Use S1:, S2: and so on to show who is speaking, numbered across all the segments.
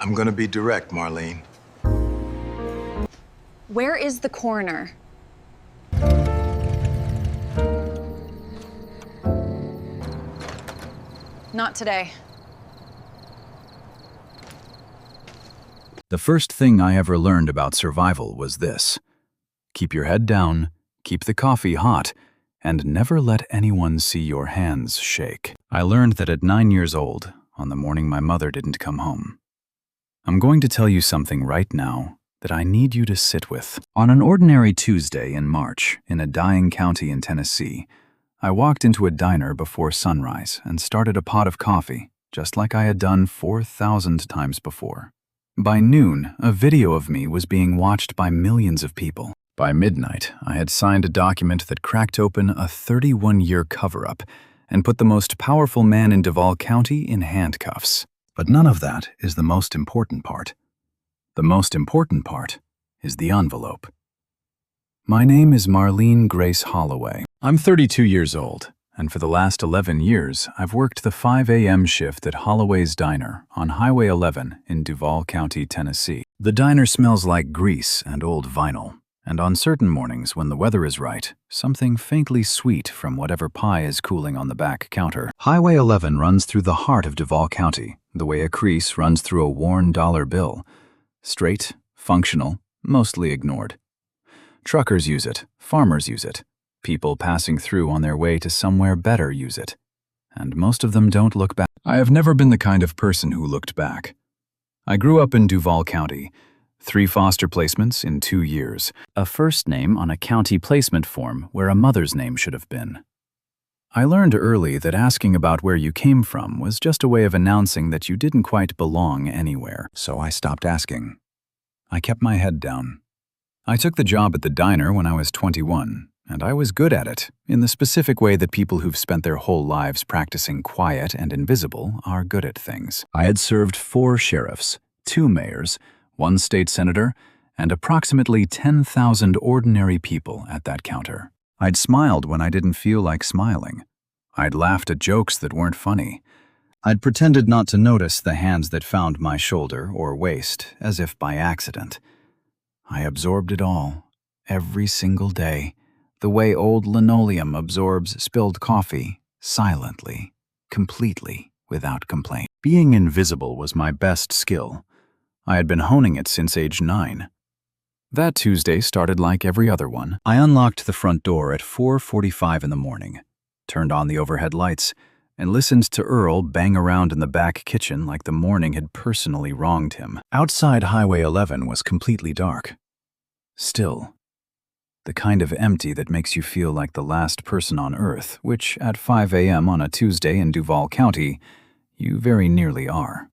S1: I'm gonna be direct, Marlene.
S2: Where is the coroner? Not today.
S3: The first thing I ever learned about survival was this: keep your head down, keep the coffee hot, and never let anyone see your hands shake. I learned that at 9 years old, on the morning my mother didn't come home. I'm going to tell you something right now that I need you to sit with. On an ordinary Tuesday in March, in a dying county in Tennessee, I walked into a diner before sunrise and started a pot of coffee, just like I had done 4,000 times before. By noon, a video of me was being watched by millions of people. By midnight, I had signed a document that cracked open a 31-year cover-up and put the most powerful man in Duvall County in handcuffs. But none of that is the most important part. The most important part is the envelope. My name is Marlene Grace Holloway. I'm 32 years old, and for the last 11 years, I've worked the 5 a.m. shift at Holloway's Diner on Highway 11 in Duvall County, Tennessee. The diner smells like grease and old vinyl, and on certain mornings when the weather is right, something faintly sweet from whatever pie is cooling on the back counter. Highway 11 runs through the heart of Duvall County, the way a crease runs through a worn dollar bill. Straight, functional, mostly ignored. Truckers use it, farmers use it, people passing through on their way to somewhere better use it. And most of them don't look back. I have never been the kind of person who looked back. I grew up in Duvall County. 3 foster placements in 2 years. A first name on a county placement form where a mother's name should have been. I learned early that asking about where you came from was just a way of announcing that you didn't quite belong anywhere, so I stopped asking. I kept my head down. I took the job at the diner when I was 21, and I was good at it, in the specific way that people who've spent their whole lives practicing quiet and invisible are good at things. I had served 4 sheriffs, 2 mayors, 1 state senator, and approximately 10,000 ordinary people at that counter. I'd smiled when I didn't feel like smiling. I'd laughed at jokes that weren't funny. I'd pretended not to notice the hands that found my shoulder or waist, as if by accident. I absorbed it all, every single day, the way old linoleum absorbs spilled coffee, silently, completely, without complaint. Being invisible was my best skill. I had been honing it since age 9. That Tuesday started like every other one. I unlocked the front door at 4:45 in the morning, turned on the overhead lights, and listened to Earl bang around in the back kitchen like the morning had personally wronged him. Outside Highway 11 was completely dark. Still, the kind of empty that makes you feel like the last person on Earth, which at 5 a.m. on a Tuesday in Duvall County, you very nearly are.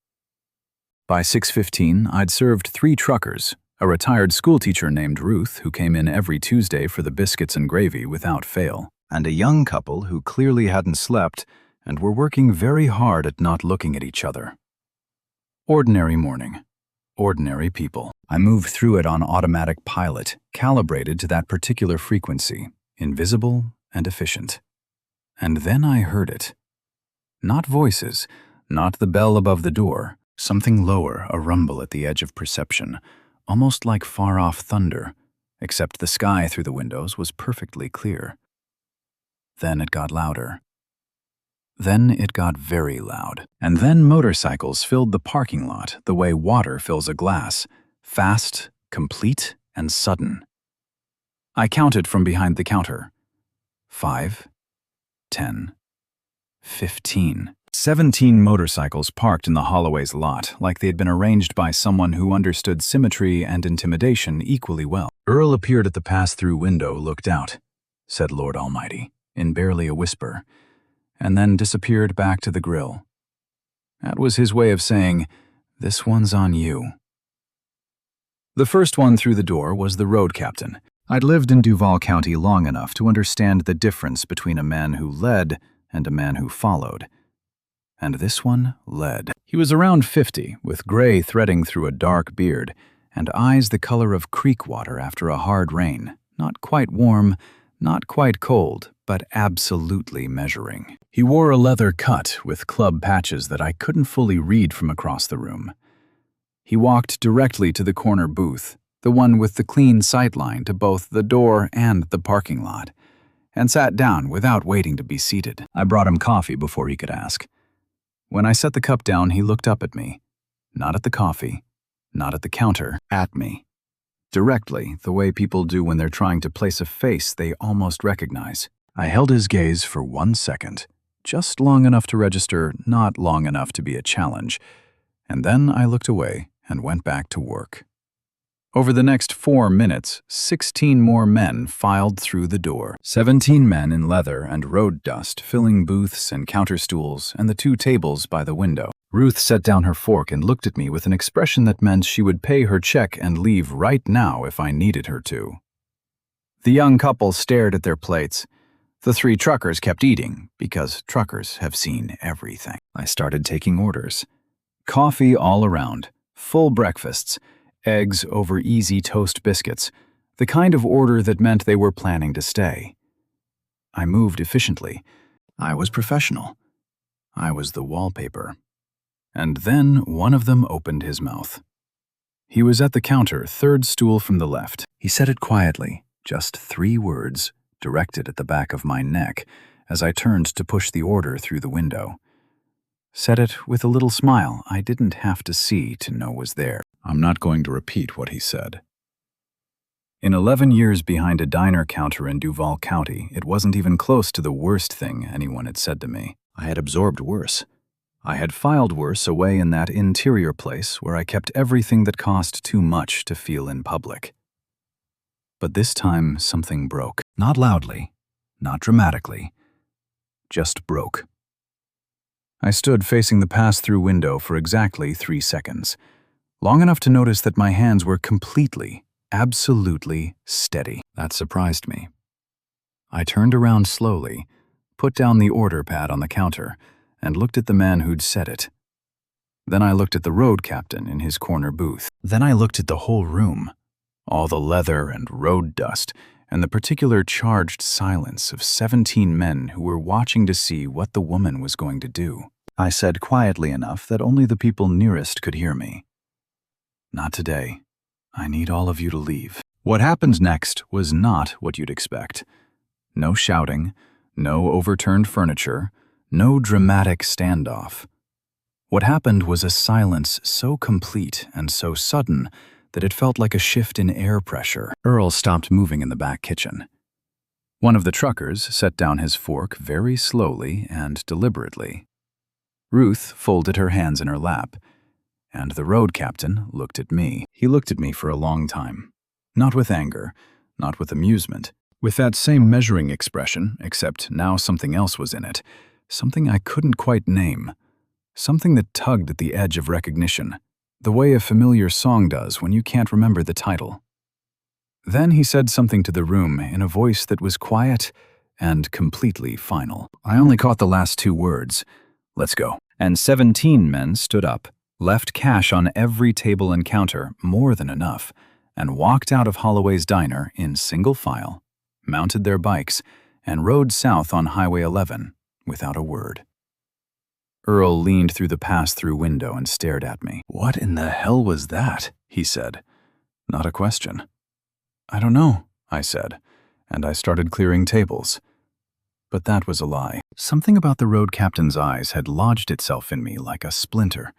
S3: By 6:15, I'd served 3 truckers, a retired schoolteacher named Ruth who came in every Tuesday for the biscuits and gravy without fail, and a young couple who clearly hadn't slept and were working very hard at not looking at each other. Ordinary morning. Ordinary people. I moved through it on automatic pilot, calibrated to that particular frequency, invisible and efficient. And then I heard it. Not voices, not the bell above the door, something lower, a rumble at the edge of perception, almost like far-off thunder, except the sky through the windows was perfectly clear. Then it got louder. Then it got very loud. And then motorcycles filled the parking lot the way water fills a glass, fast, complete, and sudden. I counted from behind the counter. 5, 10, 15. 17 motorcycles parked in the Holloway's lot like they'd been arranged by someone who understood symmetry and intimidation equally well. Earl appeared at the pass-through window, looked out, said Lord Almighty, in barely a whisper, and then disappeared back to the grill. That was his way of saying, "This one's on you." The first one through the door was the road captain. I'd lived in Duvall County long enough to understand the difference between a man who led and a man who followed. And this one led. He was around 50, with gray threading through a dark beard, and eyes the color of creek water after a hard rain, not quite warm, not quite cold, but absolutely measuring. He wore a leather cut with club patches that I couldn't fully read from across the room. He walked directly to the corner booth, the one with the clean sightline to both the door and the parking lot, and sat down without waiting to be seated. I brought him coffee before he could ask. When I set the cup down, he looked up at me. Not at the coffee, not at the counter, at me. Directly, the way people do when they're trying to place a face they almost recognize. I held his gaze for 1 second, just long enough to register, not long enough to be a challenge, and then I looked away and went back to work. Over the next 4 minutes, 16 more men filed through the door. 17 men in leather and road dust filling booths and counter stools and the 2 tables by the window. Ruth set down her fork and looked at me with an expression that meant she would pay her check and leave right now if I needed her to. The young couple stared at their plates. The 3 truckers kept eating, because truckers have seen everything. I started taking orders. Coffee all around, full breakfasts, eggs over easy toast biscuits, the kind of order that meant they were planning to stay. I moved efficiently. I was professional. I was the wallpaper. And then one of them opened his mouth. He was at the counter, 3rd stool from the left. He said it quietly, just 3 words, directed at the back of my neck, as I turned to push the order through the window. Said it with a little smile I didn't have to see to know was there. I'm not going to repeat what he said. In 11 years behind a diner counter in Duvall County, it wasn't even close to the worst thing anyone had said to me. I had absorbed worse. I had filed worse away in that interior place where I kept everything that cost too much to feel in public. But this time something broke. Not loudly, not dramatically, just broke. I stood facing the pass-through window for exactly 3 seconds, long enough to notice that my hands were completely, absolutely steady. That surprised me. I turned around slowly, put down the order pad on the counter, and looked at the man who'd said it. Then I looked at the road captain in his corner booth. Then I looked at the whole room, all the leather and road dust, and the particular charged silence of 17 men who were watching to see what the woman was going to do. I said quietly enough that only the people nearest could hear me. Not today. I need all of you to leave. What happened next was not what you'd expect. No shouting, no overturned furniture, no dramatic standoff. What happened was a silence so complete and so sudden that it felt like a shift in air pressure. Earl stopped moving in the back kitchen. One of the truckers set down his fork very slowly and deliberately. Ruth folded her hands in her lap, and the road captain looked at me. He looked at me for a long time. Not with anger, not with amusement, with that same measuring expression, except now something else was in it. Something I couldn't quite name. Something that tugged at the edge of recognition, the way a familiar song does when you can't remember the title. Then he said something to the room in a voice that was quiet and completely final. I only caught the last 2 words. Let's go. And 17 men stood up, left cash on every table and counter, more than enough, and walked out of Holloway's diner in single file, mounted their bikes, and rode south on Highway 11. Without a word. Earl leaned through the pass-through window and stared at me. What in the hell was that? He said. Not a question. I don't know, I said, and I started clearing tables. But that was a lie. Something about the road captain's eyes had lodged itself in me like a splinter.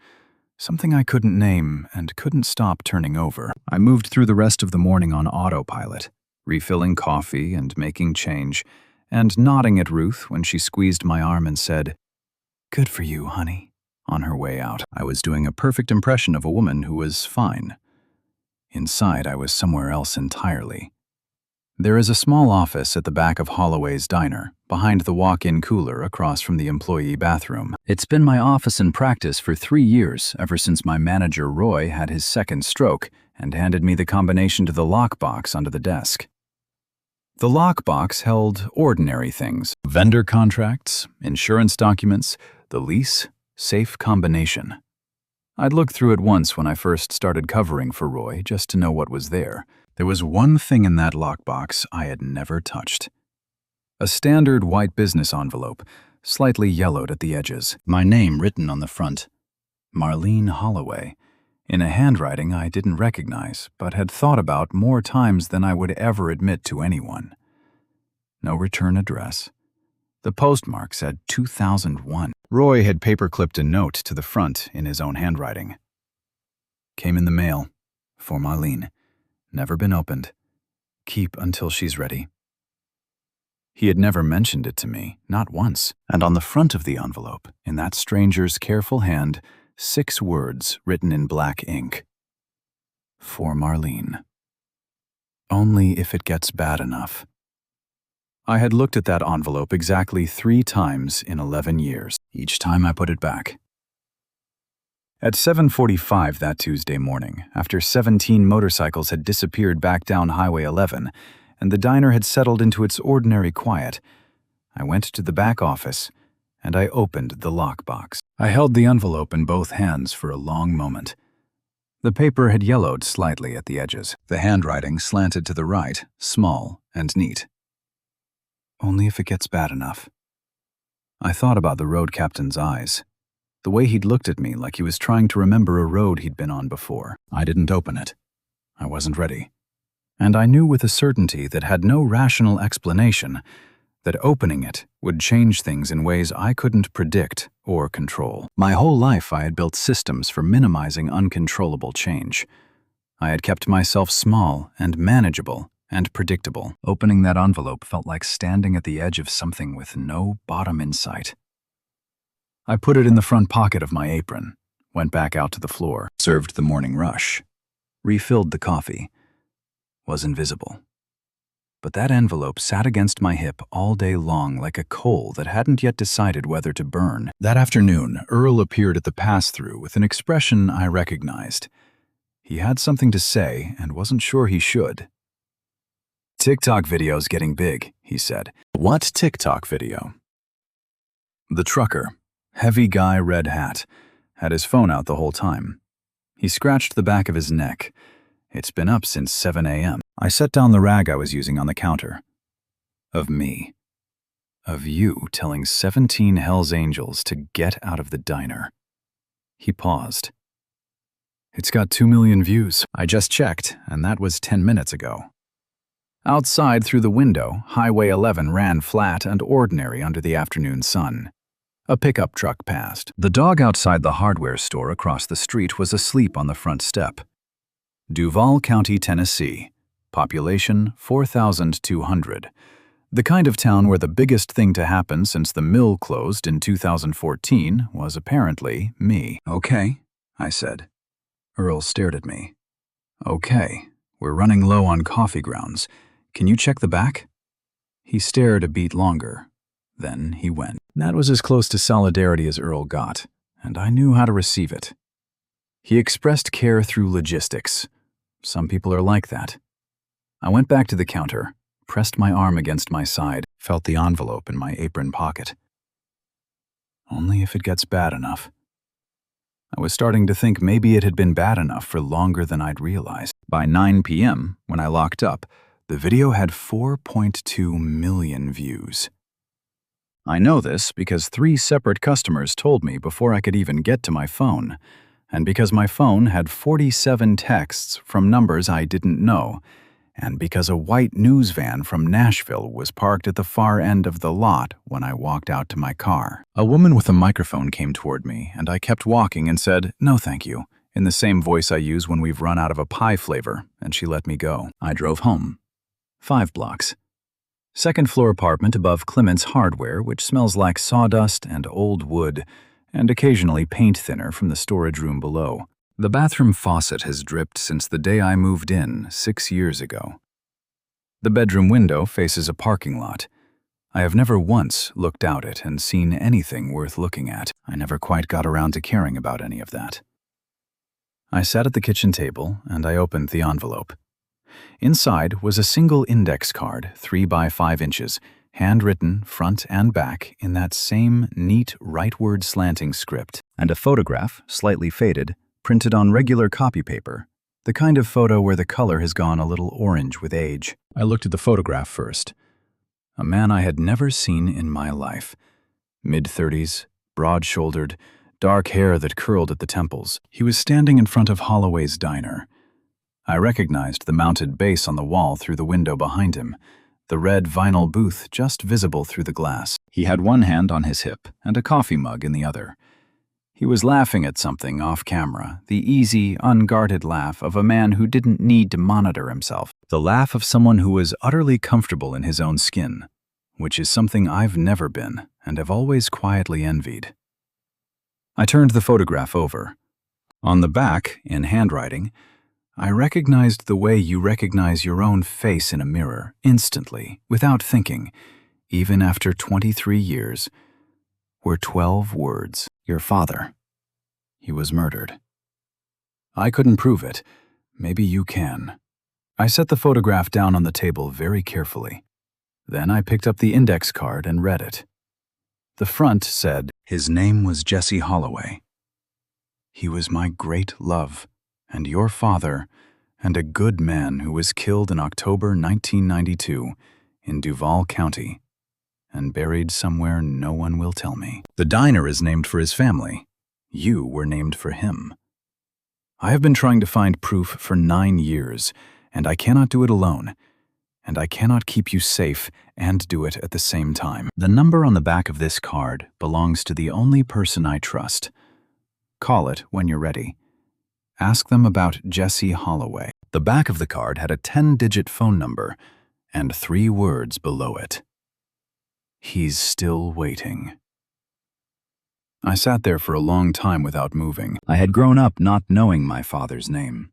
S3: Something I couldn't name and couldn't stop turning over. I moved through the rest of the morning on autopilot, refilling coffee and making change, and nodding at Ruth when she squeezed my arm and said, "Good for you, honey," on her way out. I was doing a perfect impression of a woman who was fine. Inside, I was somewhere else entirely. There is a small office at the back of Holloway's diner, behind the walk-in cooler across from the employee bathroom. It's been my office and practice for 3 years, ever since my manager Roy had his 2nd stroke and handed me the combination to the lockbox under the desk. The lockbox held ordinary things: vendor contracts, insurance documents, the lease, safe combination. I'd looked through it once when I first started covering for Roy just to know what was there. There was one thing in that lockbox I had never touched. A standard white business envelope, slightly yellowed at the edges, my name written on the front, Marlene Holloway, in a handwriting I didn't recognize, but had thought about more times than I would ever admit to anyone. No return address. The postmark said 2001. Roy had paperclipped a note to the front in his own handwriting. Came in the mail. For Marlene. Never been opened. Keep until she's ready. He had never mentioned it to me, not once, and on the front of the envelope, in that stranger's careful hand, 6 words written in black ink. For Marlene. Only if it gets bad enough. I had looked at that envelope exactly 3 times in 11 years. Each time I put it back. At 7:45 that Tuesday morning, after 17 motorcycles had disappeared back down Highway 11, and the diner had settled into its ordinary quiet, I went to the back office, and I opened the lockbox. I held the envelope in both hands for a long moment. The paper had yellowed slightly at the edges. The handwriting slanted to the right, small and neat. Only if it gets bad enough. I thought about the road captain's eyes, the way he'd looked at me like he was trying to remember a road he'd been on before. I didn't open it. I wasn't ready. And I knew with a certainty that had no rational explanation that opening it would change things in ways I couldn't predict or control. My whole life I had built systems for minimizing uncontrollable change. I had kept myself small and manageable and predictable. Opening that envelope felt like standing at the edge of something with no bottom in sight. I put it in the front pocket of my apron, went back out to the floor, served the morning rush, refilled the coffee, was invisible. But that envelope sat against my hip all day long like a coal that hadn't yet decided whether to burn. That afternoon, Earl appeared at the pass-through with an expression I recognized. He had something to say and wasn't sure he should. TikTok video's getting big, he said. What TikTok video? The trucker, heavy guy, red hat, had his phone out the whole time. He scratched the back of his neck. It's been up since 7 a.m. I set down the rag I was using on the counter. Of me. Of you telling 17 Hells Angels to get out of the diner. He paused. It's got 2 million views. I just checked, and that was 10 minutes ago. Outside through the window, Highway 11 ran flat and ordinary under the afternoon sun. A pickup truck passed. The dog outside the hardware store across the street was asleep on the front step. Duvall County, Tennessee. Population 4,200. The kind of town where the biggest thing to happen since the mill closed in 2014 was apparently me. Okay, I said. Earl stared at me. Okay, we're running low on coffee grounds. Can you check the back? He stared a beat longer. Then he went. That was as close to solidarity as Earl got, and I knew how to receive it. He expressed care through logistics. Some people are like that. I went back to the counter, pressed my arm against my side, felt the envelope in my apron pocket. Only if it gets bad enough. I was starting to think maybe it had been bad enough for longer than I'd realized. By 9 p.m., when I locked up, the video had 4.2 million views. I know this because 3 separate customers told me before I could even get to my phone, and because my phone had 47 texts from numbers I didn't know, and because a white news van from Nashville was parked at the far end of the lot when I walked out to my car. A woman with a microphone came toward me, and I kept walking and said, "No, thank you," in the same voice I use when we've run out of a pie flavor, and she let me go. I drove home. 5 blocks. Second-floor apartment above Clement's Hardware, which smells like sawdust and old wood, and occasionally paint thinner from the storage room below. The bathroom faucet has dripped since the day I moved in 6 years ago. The bedroom window faces a parking lot. I have never once looked out it and seen anything worth looking at. I never quite got around to caring about any of that. I sat at the kitchen table and I opened the envelope. Inside was a single index card, 3 by 5 inches, handwritten front and back in that same neat rightward slanting script, and a photograph, slightly faded, printed on regular copy paper, the kind of photo where the color has gone a little orange with age. I looked at the photograph first. A man I had never seen in my life. Mid-30s, broad-shouldered, dark hair that curled at the temples. He was standing in front of Holloway's diner. I recognized the mounted bass on the wall through the window behind him, the red vinyl booth just visible through the glass. He had one hand on his hip and a coffee mug in the other. He was laughing at something off camera, the easy, unguarded laugh of a man who didn't need to monitor himself, the laugh of someone who was utterly comfortable in his own skin, which is something I've never been and have always quietly envied. I turned the photograph over. On the back, in handwriting, I recognized the way you recognize your own face in a mirror, instantly, without thinking, even after 23 years, were 12 words. Your father. He was murdered. I couldn't prove it. Maybe you can. I set the photograph down on the table very carefully. Then I picked up the index card and read it. The front said, "His name was Jesse Holloway. He was my great love, and your father, and a good man who was killed in October 1992 in Duvall County, and buried somewhere no one will tell me." The diner is named for his family. You were named for him. I have been trying to find proof for 9 years, and I cannot do it alone. And I cannot keep you safe and do it at the same time. The number on the back of this card belongs to the only person I trust. Call it when you're ready. Ask them about Jesse Holloway. The back of the card had a 10-digit phone number and 3 words below it. He's still waiting. I sat there for a long time without moving. I had grown up not knowing my father's name.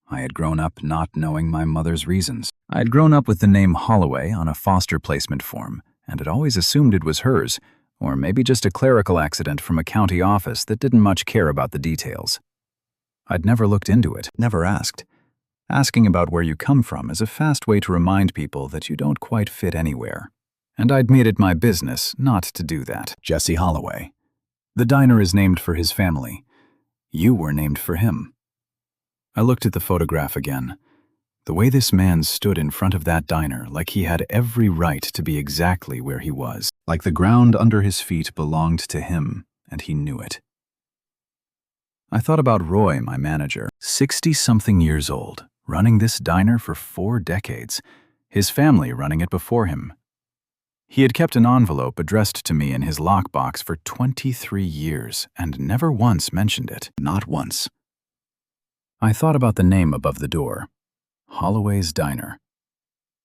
S3: I had grown up not knowing my mother's reasons. I had grown up with the name Holloway on a foster placement form, and had always assumed it was hers, or maybe just a clerical accident from a county office that didn't much care about the details. I'd never looked into it, never asked. Asking about where you come from is a fast way to remind people that you don't quite fit anywhere. And I'd made it my business not to do that. Jesse Holloway. The diner is named for his family. You were named for him. I looked at the photograph again. The way this man stood in front of that diner, like he had every right to be exactly where he was, like the ground under his feet belonged to him, and he knew it. I thought about Roy, my manager, 60-something years old, running this diner for 4 decades, his family running it before him. He had kept an envelope addressed to me in his lockbox for 23 years and never once mentioned it, not once. I thought about the name above the door, Holloway's Diner.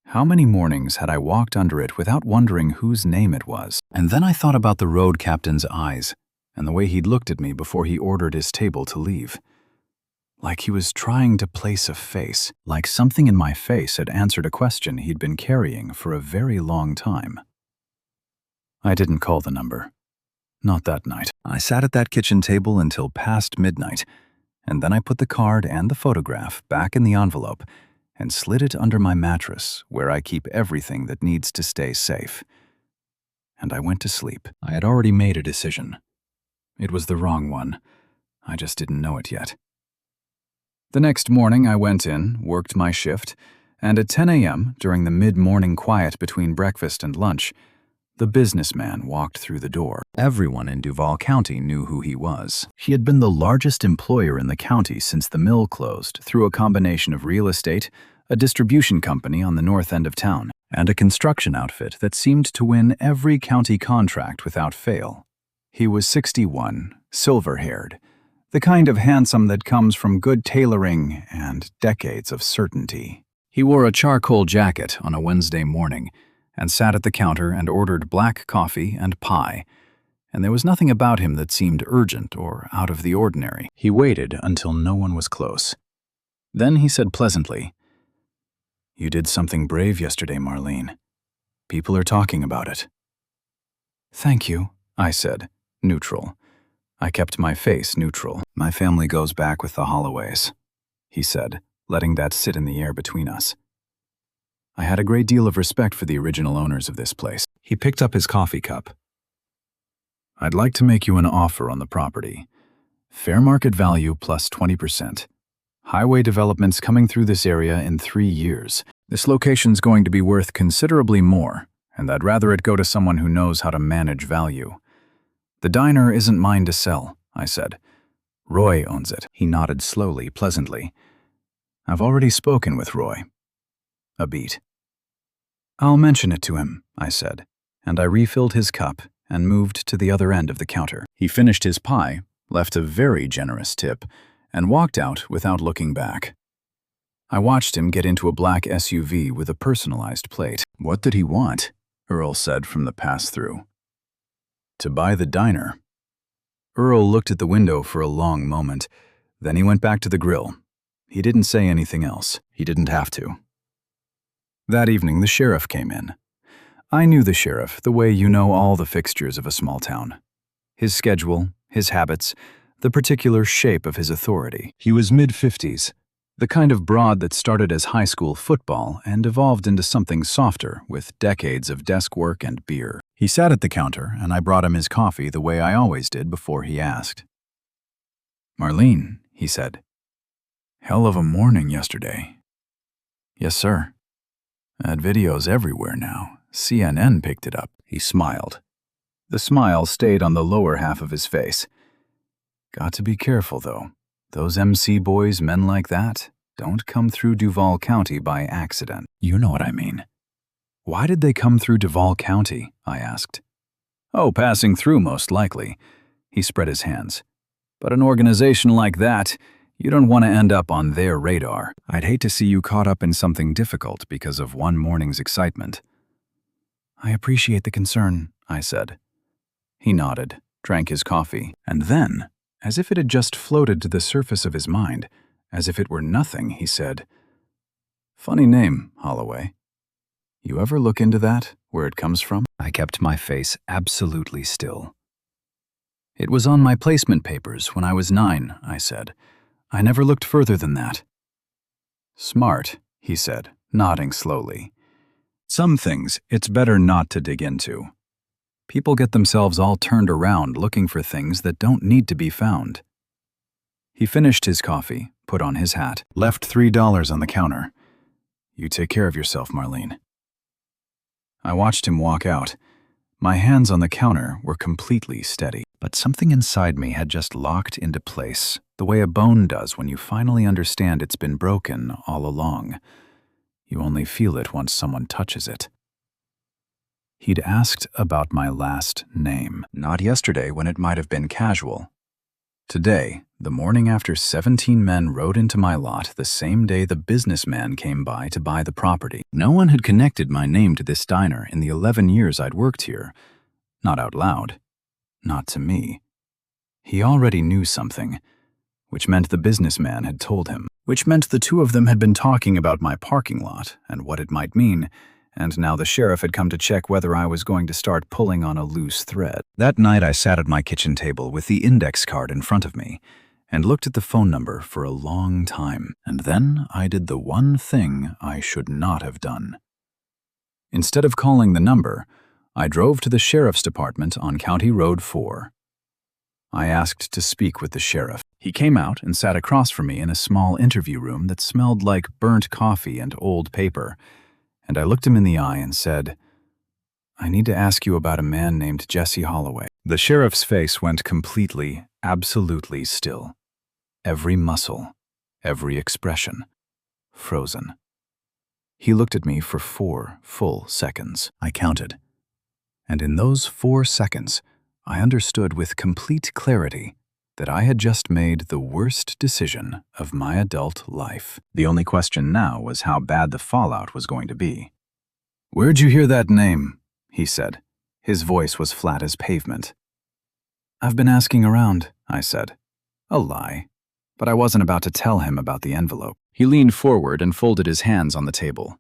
S3: How many mornings had I walked under it without wondering whose name it was? And then I thought about the road captain's eyes and the way he'd looked at me before he ordered his table to leave. Like he was trying to place a face, like something in my face had answered a question he'd been carrying for a very long time. I didn't call the number. Not that night. I sat at that kitchen table until past midnight, and then I put the card and the photograph back in the envelope and slid it under my mattress where I keep everything that needs to stay safe. And I went to sleep. I had already made a decision. It was the wrong one. I just didn't know it yet. The next morning I went in, worked my shift, and at 10 a.m., during the mid-morning quiet between breakfast and lunch, the businessman walked through the door. Everyone in Duvall County knew who he was. He had been the largest employer in the county since the mill closed through a combination of real estate, a distribution company on the north end of town, and a construction outfit that seemed to win every county contract without fail. He was 61, silver-haired, the kind of handsome that comes from good tailoring and decades of certainty. He wore a charcoal jacket on a Wednesday morning and sat at the counter and ordered black coffee and pie, and there was nothing about him that seemed urgent or out of the ordinary. He waited until no one was close. Then he said pleasantly, "You did something brave yesterday, Marlene. People are talking about it." "Thank you," I said, neutral. I kept my face neutral. "My family goes back with the Holloways," he said, letting that sit in the air between us. I had a great deal of respect for the original owners of this place. He picked up his coffee cup. "I'd like to make you an offer on the property. Fair market value plus 20%. Highway developments coming through this area in 3 years. This location's going to be worth considerably more, and I'd rather it go to someone who knows how to manage value. The diner isn't mine to sell. I said. Roy owns it. He nodded slowly, pleasantly. I've already spoken with Roy. A beat. I'll mention it to him, I said, and I refilled his cup and moved to the other end of the counter. He finished his pie, left a very generous tip, and walked out without looking back. I watched him get into a black SUV with a personalized plate. What did he want? Earl said from the pass-through. To buy the diner. Earl looked at the window for a long moment. Then he went back to the grill. He didn't say anything else. He didn't have to. That evening, the sheriff came in. I knew the sheriff the way you know all the fixtures of a small town. His schedule, his habits, the particular shape of his authority. He was mid-50s, the kind of broad that started as high school football and evolved into something softer with decades of desk work and beer. He sat at the counter, and I brought him his coffee the way I always did before he asked. Marlene, he said. Hell of a morning yesterday. Yes, sir. That video's everywhere now. CNN picked it up. He smiled. The smile stayed on the lower half of his face. Got to be careful, though. Those MC boys, men like that, don't come through Duvall County by accident. You know what I mean. Why did they come through Duvall County? I asked. Oh, passing through, most likely. He spread his hands. But an organization like that, you don't want to end up on their radar. I'd hate to see you caught up in something difficult because of one morning's excitement. I appreciate the concern, I said. He nodded, drank his coffee, and then, as if it had just floated to the surface of his mind, as if it were nothing, he said, Funny name, Holloway. You ever look into that, where it comes from? I kept my face absolutely still. It was on my placement papers when I was 9, I said. I never looked further than that. Smart, he said, nodding slowly. Some things it's better not to dig into. People get themselves all turned around looking for things that don't need to be found. He finished his coffee, put on his hat, left $3 on the counter. You take care of yourself, Marlene. I watched him walk out. My hands on the counter were completely steady, but something inside me had just locked into place, the way a bone does when you finally understand it's been broken all along. You only feel it once someone touches it. He'd asked about my last name, not yesterday when it might have been casual. Today, the morning after 17 men rode into my lot the same day the businessman came by to buy the property. No one had connected my name to this diner in the 11 years I'd worked here. Not out loud. Not to me. He already knew something, which meant the businessman had told him, which meant the two of them had been talking about my parking lot and what it might mean, and now the sheriff had come to check whether I was going to start pulling on a loose thread. That night I sat at my kitchen table with the index card in front of me and looked at the phone number for a long time, and then I did the one thing I should not have done. Instead of calling the number, I drove to the sheriff's department on County Road 4. I asked to speak with the sheriff. He came out and sat across from me in a small interview room that smelled like burnt coffee and old paper, and I looked him in the eye and said, I need to ask you about a man named Jesse Holloway. The sheriff's face went completely, absolutely still. Every muscle, every expression, frozen. He looked at me for 4 full seconds. I counted. And in those 4 seconds, I understood with complete clarity that I had just made the worst decision of my adult life. The only question now was how bad the fallout was going to be. Where'd you hear that name? He said. His voice was flat as pavement. I've been asking around, I said. A lie. But I wasn't about to tell him about the envelope. He leaned forward and folded his hands on the table.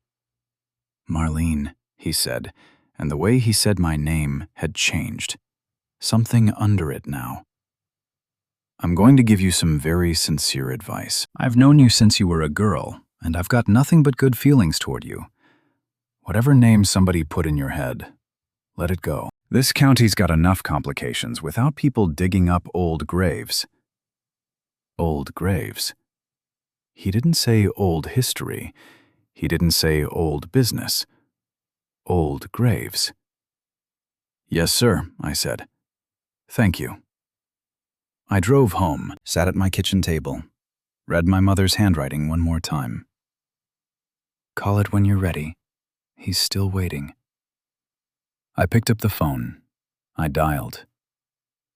S3: Marlene, he said, and the way he said my name had changed. Something under it now. I'm going to give you some very sincere advice. I've known you since you were a girl, and I've got nothing but good feelings toward you. Whatever name somebody put in your head, let it go. This county's got enough complications without people digging up old graves. Old graves. He didn't say old history. He didn't say old business. Old graves. Yes, sir, I said. Thank you. I drove home, sat at my kitchen table, read my mother's handwriting one more time. Call it when you're ready. He's still waiting. I picked up the phone. I dialed.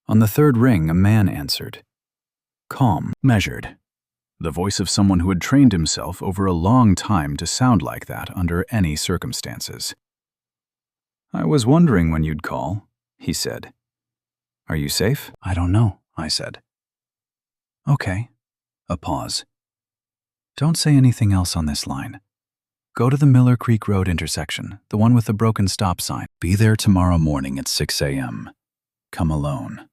S3: On the third ring, a man answered. Calm, measured. The voice of someone who had trained himself over a long time to sound like that under any circumstances. I was wondering when you'd call, he said. Are you safe? I don't know, I said. Okay. A pause. Don't say anything else on this line. Go to the Miller Creek Road intersection, the one with the broken stop sign. Be there tomorrow morning at 6 a.m. Come alone.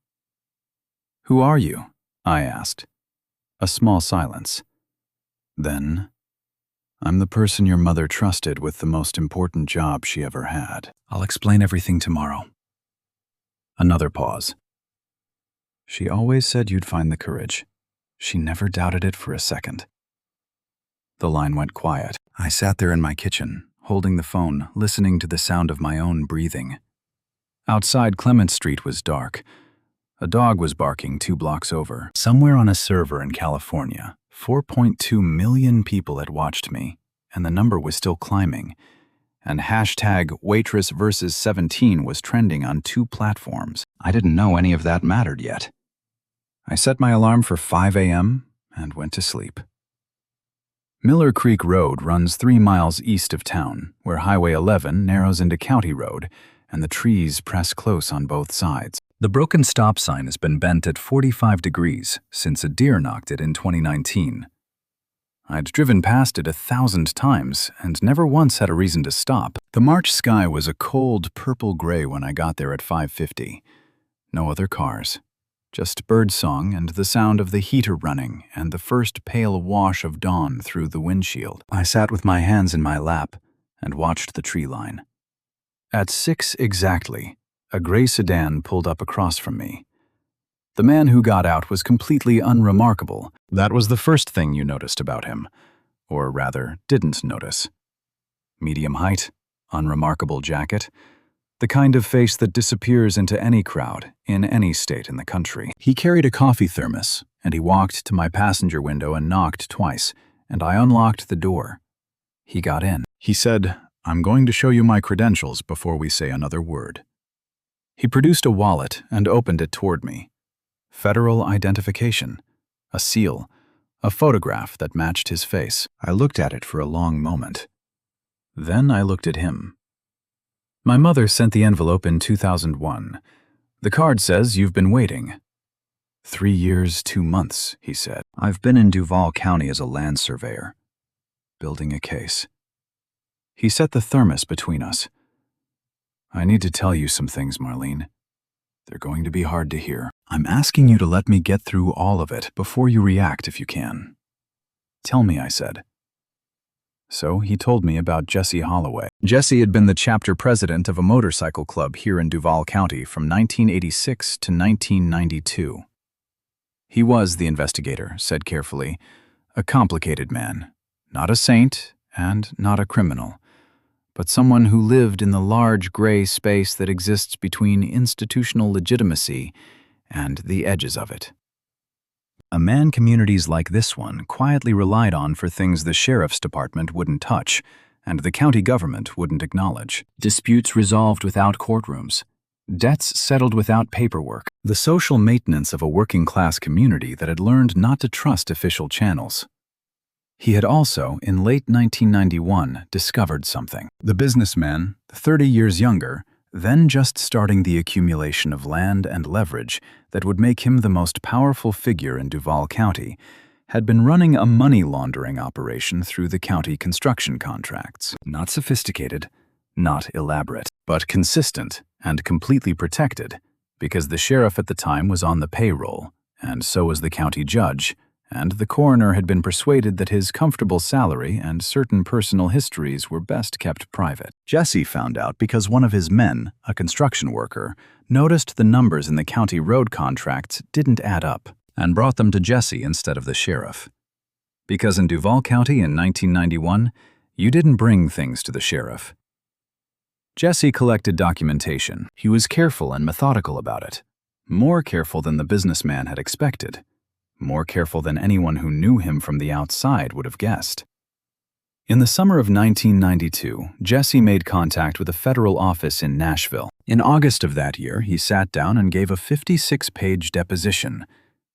S3: Who are you? I asked. A small silence. Then, I'm the person your mother trusted with the most important job she ever had. I'll explain everything tomorrow. Another pause. She always said you'd find the courage. She never doubted it for a second. The line went quiet. I sat there in my kitchen, holding the phone, listening to the sound of my own breathing. Outside Clement Street was dark. A dog was barking 2 blocks over. Somewhere on a server in California, 4.2 million people had watched me, and the number was still climbing. And hashtag Waitress versus 17 was trending on 2 platforms. I didn't know any of that mattered yet. I set my alarm for 5 a.m. and went to sleep. Miller Creek Road runs 3 miles east of town, where Highway 11 narrows into County Road, and the trees press close on both sides. The broken stop sign has been bent at 45 degrees since a deer knocked it in 2019. I'd driven past it 1,000 times and never once had a reason to stop. The March sky was a cold purple-gray when I got there at 5:50. No other cars. Just birdsong and the sound of the heater running and the first pale wash of dawn through the windshield. I sat with my hands in my lap and watched the tree line. At 6 exactly, a gray sedan pulled up across from me. The man who got out was completely unremarkable. That was the first thing you noticed about him. Or rather, didn't notice. Medium height, unremarkable jacket, the kind of face that disappears into any crowd, in any state in the country. He carried a coffee thermos, and he walked to my passenger window and knocked twice, and I unlocked the door. He got in. He said, "I'm going to show you my credentials before we say another word." He produced a wallet and opened it toward me. Federal identification, a seal, a photograph that matched his face. I looked at it for a long moment. Then I looked at him. My mother sent the envelope in 2001. The card says you've been waiting. 3 years, 2 months, he said. I've been in Duvall County as a land surveyor, building a case. He set the thermos between us. I need to tell you some things, Marlene. They're going to be hard to hear. I'm asking you to let me get through all of it before you react if you can. Tell me, I said. So he told me about Jesse Holloway. Jesse had been the chapter president of a motorcycle club here in Duvall County from 1986 to 1992. He was, the investigator said carefully, a complicated man, not a saint and not a criminal, but someone who lived in the large gray space that exists between institutional legitimacy and the edges of it. A man communities like this one quietly relied on for things the sheriff's department wouldn't touch and the county government wouldn't acknowledge. Disputes resolved without courtrooms. Debts settled without paperwork. The social maintenance of a working-class community that had learned not to trust official channels. He had also, in late 1991, discovered something. The businessman, 30 years younger, then just starting the accumulation of land and leverage that would make him the most powerful figure in Duvall County, had been running a money laundering operation through the county construction contracts. Not sophisticated, not elaborate, but consistent and completely protected, because the sheriff at the time was on the payroll, and so was the county judge, and the coroner had been persuaded that his comfortable salary and certain personal histories were best kept private. Jesse found out because one of his men, a construction worker, noticed the numbers in the county road contracts didn't add up and brought them to Jesse instead of the sheriff. Because in Duvall County in 1991, you didn't bring things to the sheriff. Jesse collected documentation. He was careful and methodical about it. More careful than the businessman had expected. More careful than anyone who knew him from the outside would have guessed. In the summer of 1992, Jesse made contact with a federal office in Nashville. In August of that year, he sat down and gave a 56-page deposition.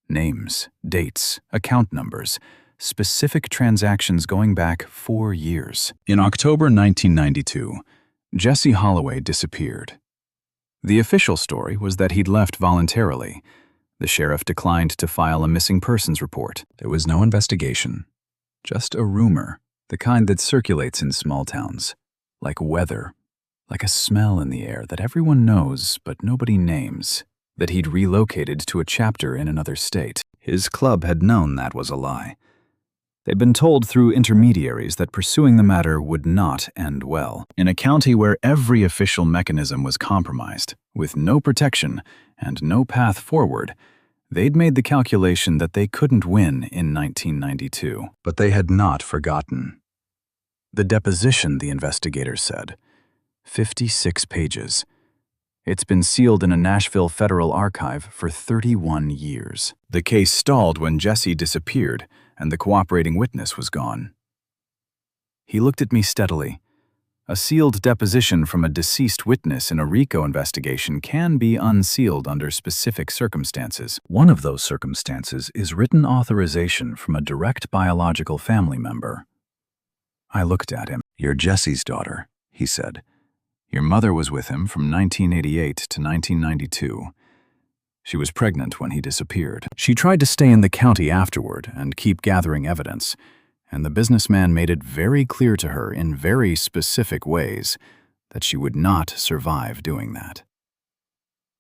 S3: Names, dates, account numbers, specific transactions going back 4 years. In October 1992, Jesse Holloway disappeared. The official story was that he'd left voluntarily. The sheriff declined to file a missing persons report. There was no investigation, just a rumor, the kind that circulates in small towns, like weather, like a smell in the air that everyone knows but nobody names, that he'd relocated to a chapter in another state. His club had known that was a lie. They'd been told through intermediaries that pursuing the matter would not end well. In a county where every official mechanism was compromised, with no protection and no path forward, they'd made the calculation that they couldn't win in 1992. But they had not forgotten. The deposition, the investigators said. 56 pages. It's been sealed in a Nashville federal archive for 31 years. The case stalled when Jesse disappeared and the cooperating witness was gone. He looked at me steadily. A sealed deposition from a deceased witness in a RICO investigation can be unsealed under specific circumstances. One of those circumstances is written authorization from a direct biological family member. I looked at him. "You're Jesse's daughter," he said. "Your mother was with him from 1988 to 1992. She was pregnant when he disappeared. She tried to stay in the county afterward and keep gathering evidence, and the businessman made it very clear to her in very specific ways that she would not survive doing that.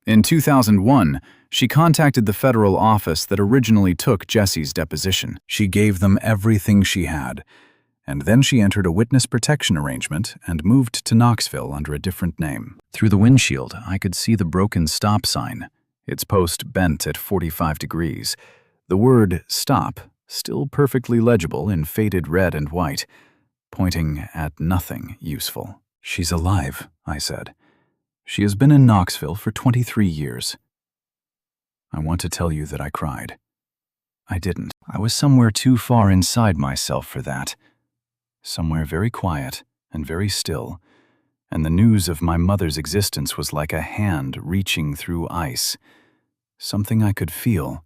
S3: In 2001, she contacted the federal office that originally took Jesse's deposition. She gave them everything she had, and then she entered a witness protection arrangement and moved to Knoxville under a different name. Through the windshield, I could see the broken stop sign, its post bent at 45 degrees. The word "stop" still perfectly legible in faded red and white, pointing at nothing useful. "She's alive," I said. "She has been in Knoxville for 23 years. I want to tell you that I cried. I didn't. I was somewhere too far inside myself for that. Somewhere very quiet and very still, and the news of my mother's existence was like a hand reaching through ice, something I could feel,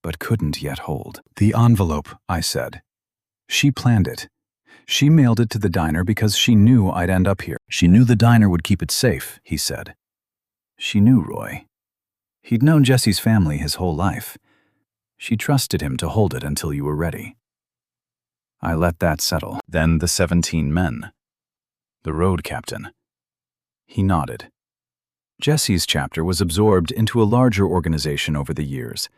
S3: but couldn't yet hold. The envelope," I said. "She planned it. She mailed it to the diner because she knew I'd end up here. She knew the diner would keep it safe," he said. "She knew Roy. He'd known Jesse's family his whole life. She trusted him to hold it until you were ready." I let that settle. Then the 17 men. The road captain. He nodded. Jesse's chapter was absorbed into a larger organization over the years.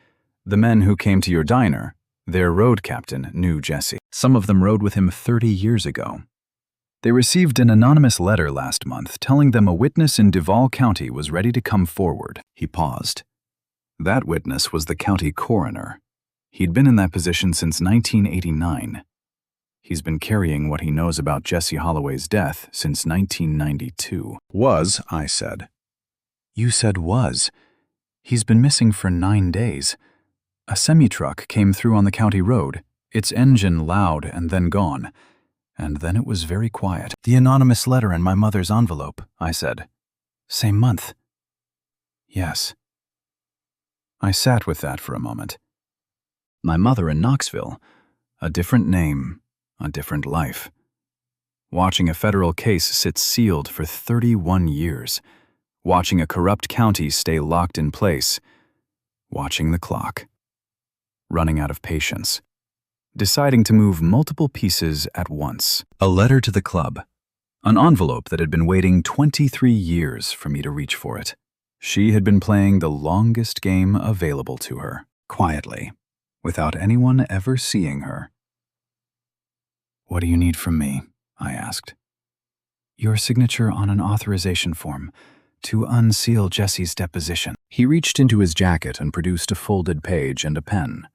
S3: The men who came to your diner, their road captain knew Jesse. Some of them rode with him 30 years ago. They received an anonymous letter last month telling them a witness in Duvall County was ready to come forward. He paused. That witness was the county coroner. He'd been in that position since 1989. He's been carrying what he knows about Jesse Holloway's death since 1992. "Was," I said. "You said was. He's been missing for 9 days. A semi-truck came through on the county road, its engine loud and then gone. And then it was very quiet." "The anonymous letter in my mother's envelope," I said. "Same month." "Yes." I sat with that for a moment. My mother in Knoxville, a different name, a different life. Watching a federal case sit sealed for 31 years. Watching a corrupt county stay locked in place. Watching the clock. Running out of patience. Deciding to move multiple pieces at once. A letter to the club. An envelope that had been waiting 23 years for me to reach for it. She had been playing the longest game available to her, quietly, without anyone ever seeing her. "What do you need from me?" I asked. "Your signature on an authorization form to unseal Jesse's deposition." He reached into his jacket and produced a folded page and a pen.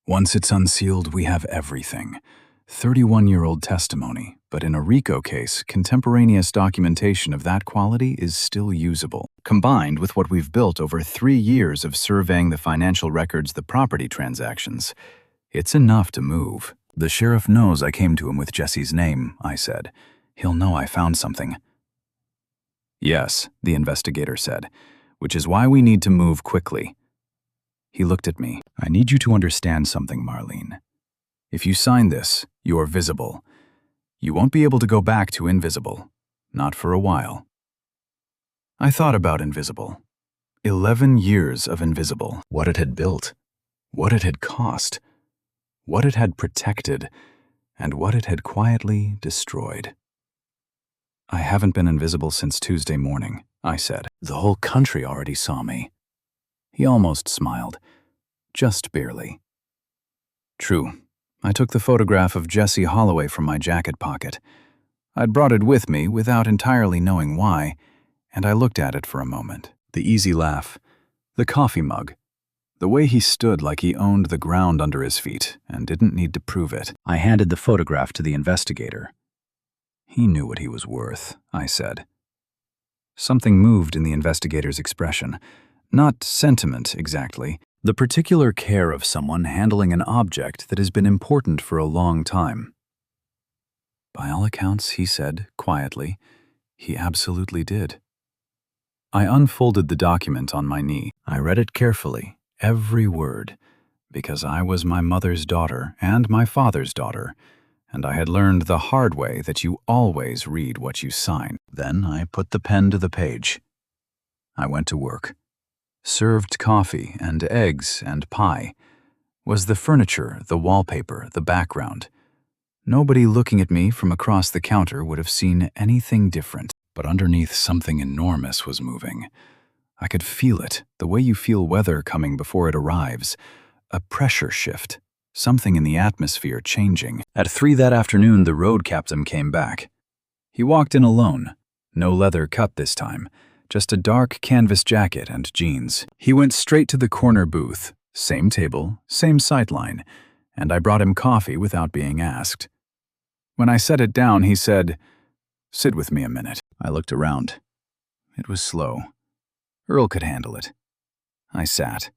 S3: "Once it's unsealed, we have everything. 31-year-old testimony, but in a RICO case, contemporaneous documentation of that quality is still usable." Combined with what we've built over 3 years of surveying the financial records, the property transactions, it's enough to move. The sheriff knows I came to him with Jesse's name, I said. He'll know I found something. Yes, the investigator said, which is why we need to move quickly. He looked at me. I need you to understand something, Marlene. If you sign this, you're visible. You won't be able to go back to invisible. Not for a while. I thought about invisible. 11 years of invisible. What it had built. What it had cost. What it had protected. And what it had quietly destroyed. I haven't been invisible since Tuesday morning, I said. The whole country already saw me. He almost smiled. Just barely. True. I took the photograph of Jesse Holloway from my jacket pocket. I'd brought it with me without entirely knowing why, and I looked at it for a moment. The easy laugh, the coffee mug, the way he stood like he owned the ground under his feet and didn't need to prove it. I handed the photograph to the investigator. He knew what he was worth, I said. Something moved in the investigator's expression. Not sentiment, exactly. The particular care of someone handling an object that has been important for a long time. By all accounts, he said, quietly, he absolutely did. I unfolded the document on my knee. I read it carefully, every word, because I was my mother's daughter and my father's daughter, and I had learned the hard way that you always read what you sign. Then I put the pen to the page. I went to work. Served coffee and eggs and pie. Was the furniture, the wallpaper, the background. Nobody looking at me from across the counter would have seen anything different. But underneath, something enormous was moving. I could feel it, the way you feel weather coming before it arrives. A pressure shift, something in the atmosphere changing. At 3 that afternoon, the road captain came back. He walked in alone. No leather cut this time, just a dark canvas jacket and jeans. He went straight to the corner booth, same table, same sightline, and I brought him coffee without being asked. When I set it down, he said, "Sit with me a minute." I looked around. It was slow. Earl could handle it. I sat.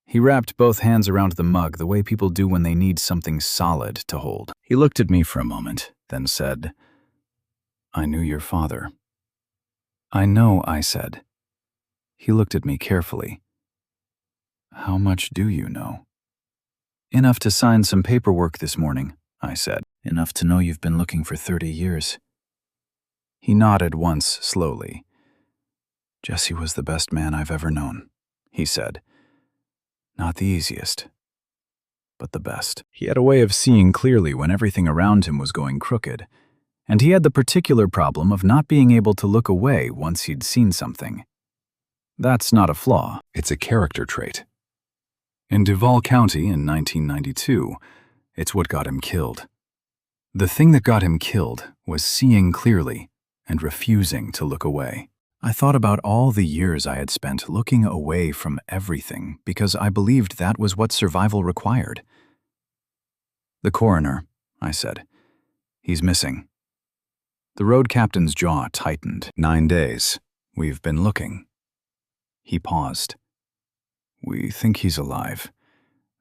S3: He wrapped both hands around the mug the way people do when they need something solid to hold. He looked at me for a moment, then said, "I knew your father." "I know," I said. He looked at me carefully. "How much do you know?" "Enough to sign some paperwork this morning," I said. "Enough to know you've been looking for 30 years. He nodded once, slowly. "Jesse was the best man I've ever known," he said. "Not the easiest, but the best." He had a way of seeing clearly when everything around him was going crooked, and he had the particular problem of not being able to look away once he'd seen something. That's not a flaw, it's a character trait. In Duvall County in 1992, it's what got him killed. The thing that got him killed was seeing clearly and refusing to look away. I thought about all the years I had spent looking away from everything because I believed that was what survival required. "The coroner," I said. "He's missing." The road captain's jaw tightened. 9 days. We've been looking. He paused. "We think he's alive.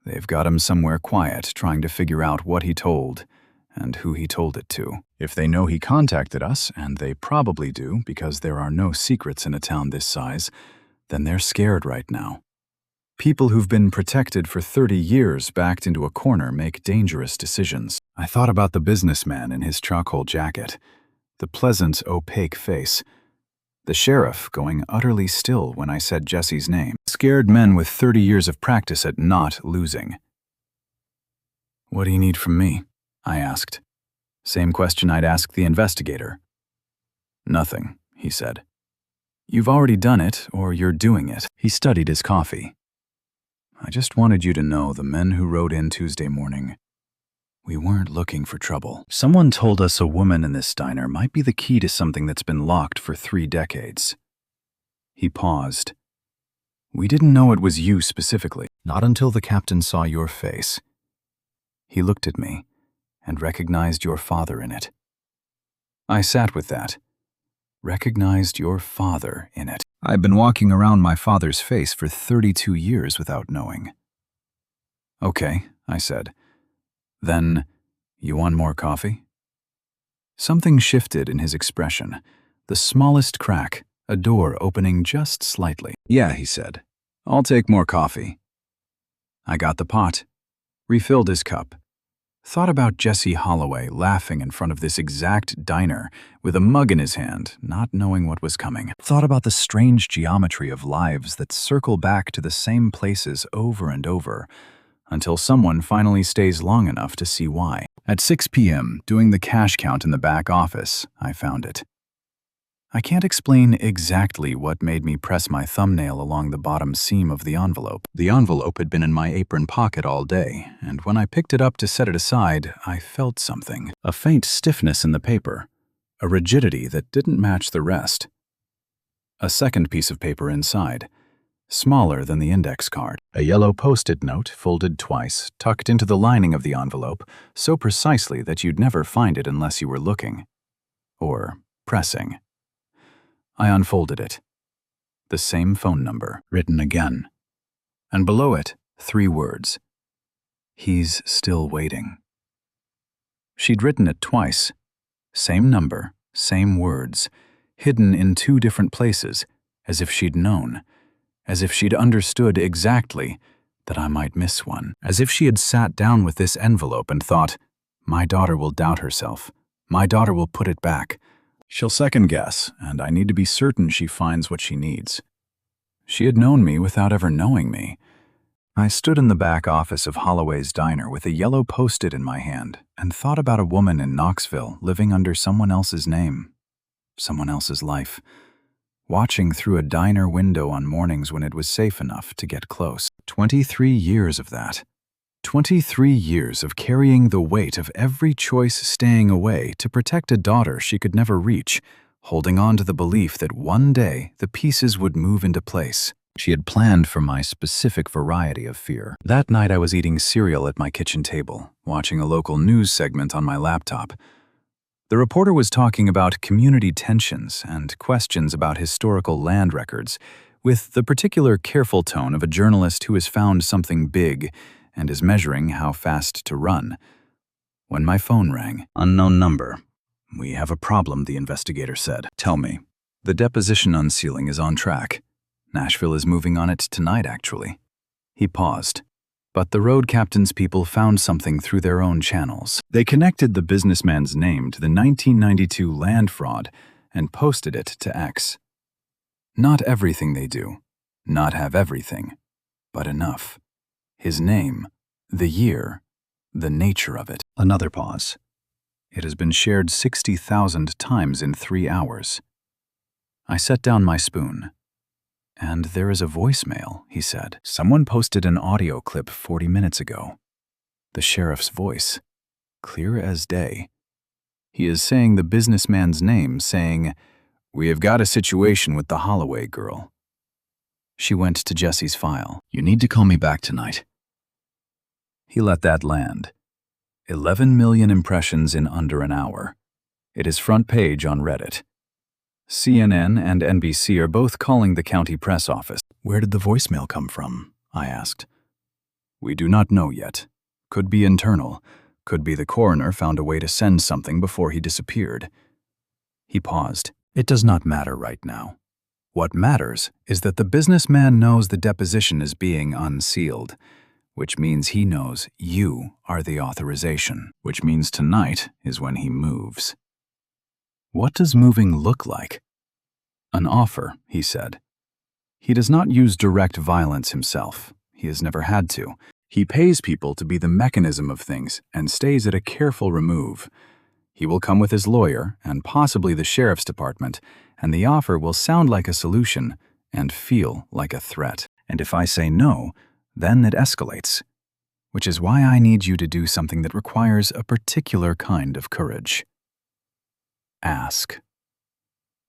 S3: They've got him somewhere quiet, trying to figure out what he told and who he told it to. If they know he contacted us, and they probably do because there are no secrets in a town this size, then they're scared right now. People who've been protected for 30 years backed into a corner make dangerous decisions." I thought about the businessman in his charcoal jacket, the pleasant, opaque face, the sheriff going utterly still when I said Jesse's name, scared men with 30 years of practice at not losing. "What do you need from me?" I asked. Same question I'd asked the investigator. "Nothing," he said. "You've already done it, or you're doing it." He studied his coffee. "I just wanted you to know the men who rode in Tuesday morning, we weren't looking for trouble. Someone told us a woman in this diner might be the key to something that's been locked for 3 decades. He paused. "We didn't know it was you specifically, not until the captain saw your face. He looked at me and recognized your father in it." I sat with that. recognized your father in it. I've been walking around my father's face for 32 years without knowing. Okay, I said. Then, you want more coffee? Something shifted in his expression. The smallest crack, a door opening just slightly. Yeah, he said. I'll take more coffee. I got the pot, refilled his cup, thought about Jesse Holloway laughing in front of this exact diner with a mug in his hand, not knowing what was coming. Thought about the strange geometry of lives that circle back to the same places over and over, until someone finally stays long enough to see why. At 6 p.m., doing the cash count in the back office, I found it. I can't explain exactly what made me press my thumbnail along the bottom seam of the envelope. The envelope had been in my apron pocket all day, and when I picked it up to set it aside, I felt something. A faint stiffness in the paper, a rigidity that didn't match the rest. A second piece of paper inside, smaller than the index card. A yellow post-it note, folded twice, tucked into the lining of the envelope, so precisely that you'd never find it unless you were looking. Or pressing. I unfolded it. The same phone number, written again. And below it, 3 words. He's still waiting. She'd written it twice. Same number, same words, hidden in 2 different places, as if she'd known. As if she'd understood exactly that I might miss one. As if she had sat down with this envelope and thought, my daughter will doubt herself. My daughter will put it back. She'll second guess, and I need to be certain she finds what she needs. She had known me without ever knowing me. I stood in the back office of Holloway's Diner with a yellow post-it in my hand and thought about a woman in Knoxville living under someone else's name, someone else's life, watching through a diner window on mornings when it was safe enough to get close. 23 years of that. 23 years of carrying the weight of every choice staying away to protect a daughter she could never reach, holding on to the belief that one day the pieces would move into place. She had planned for my specific variety of fear. That night I was eating cereal at my kitchen table, watching a local news segment on my laptop. The reporter was talking about community tensions and questions about historical land records, with the particular careful tone of a journalist who has found something big and is measuring how fast to run. When my phone rang, unknown number. We have a problem, the investigator said. Tell me. The deposition unsealing is on track. Nashville is moving on it tonight, actually. He paused. But the road captain's people found something through their own channels. They connected the businessman's name to the 1992 land fraud and posted it to X. Not everything they do, not have everything, but enough. His name, the year, the nature of it. Another pause. It has been shared 60,000 times in 3 hours. I set down my spoon. And there is a voicemail, he said. Someone posted an audio clip 40 minutes ago. The sheriff's voice, clear as day. He is saying the businessman's name, saying, "We have got a situation with the Holloway girl." She went to Jesse's file. "You need to call me back tonight." He let that land. 11 million impressions in under an hour. It is front page on Reddit. CNN and NBC are both calling the county press office. Where did the voicemail come from? I asked. We do not know yet. Could be internal. Could be the coroner found a way to send something before he disappeared. He paused. It does not matter right now. What matters is that the businessman knows the deposition is being unsealed, which means he knows you are the authorization, which means tonight is when he moves. What does moving look like? An offer, he said. He does not use direct violence himself. He has never had to. He pays people to be the mechanism of things and stays at a careful remove. He will come with his lawyer and possibly the sheriff's department, and the offer will sound like a solution and feel like a threat. And if I say no, then it escalates, which is why I need you to do something that requires a particular kind of courage. Ask.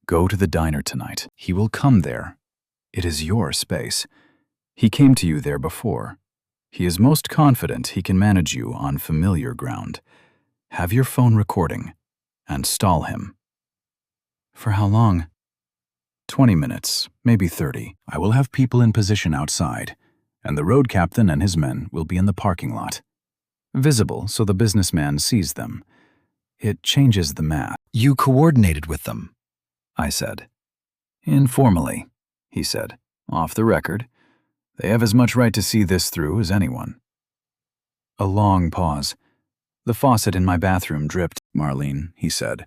S3: Go to the diner tonight. He will come there. It is your space. He came to you there before. He is most confident he can manage you on familiar ground. Have your phone recording and stall him. For how long? 20 minutes, maybe 30. I will have people in position outside, and the road captain and his men will be in the parking lot. Visible so the businessman sees them. It changes the math.
S1: You coordinated with them,
S3: I said. Informally, he said. Off the record. They have as much right to see this through as anyone. A long pause. The faucet in my bathroom dripped. Marlene, he said.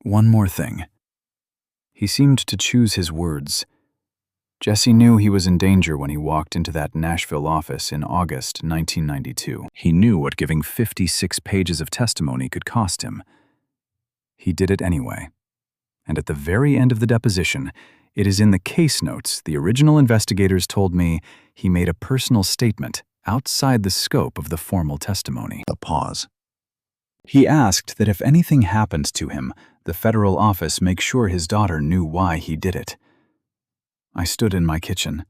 S3: One more thing. He seemed to choose his words. Jesse knew he was in danger when he walked into that Nashville office in August 1992. He knew what giving 56 pages of testimony could cost him. He did it anyway. And at the very end of the deposition, it is in the case notes the original investigators told me he made a personal statement outside the scope of the formal testimony. A pause. He asked that if anything happened to him, the federal office make sure his daughter knew why he did it. I stood in my kitchen.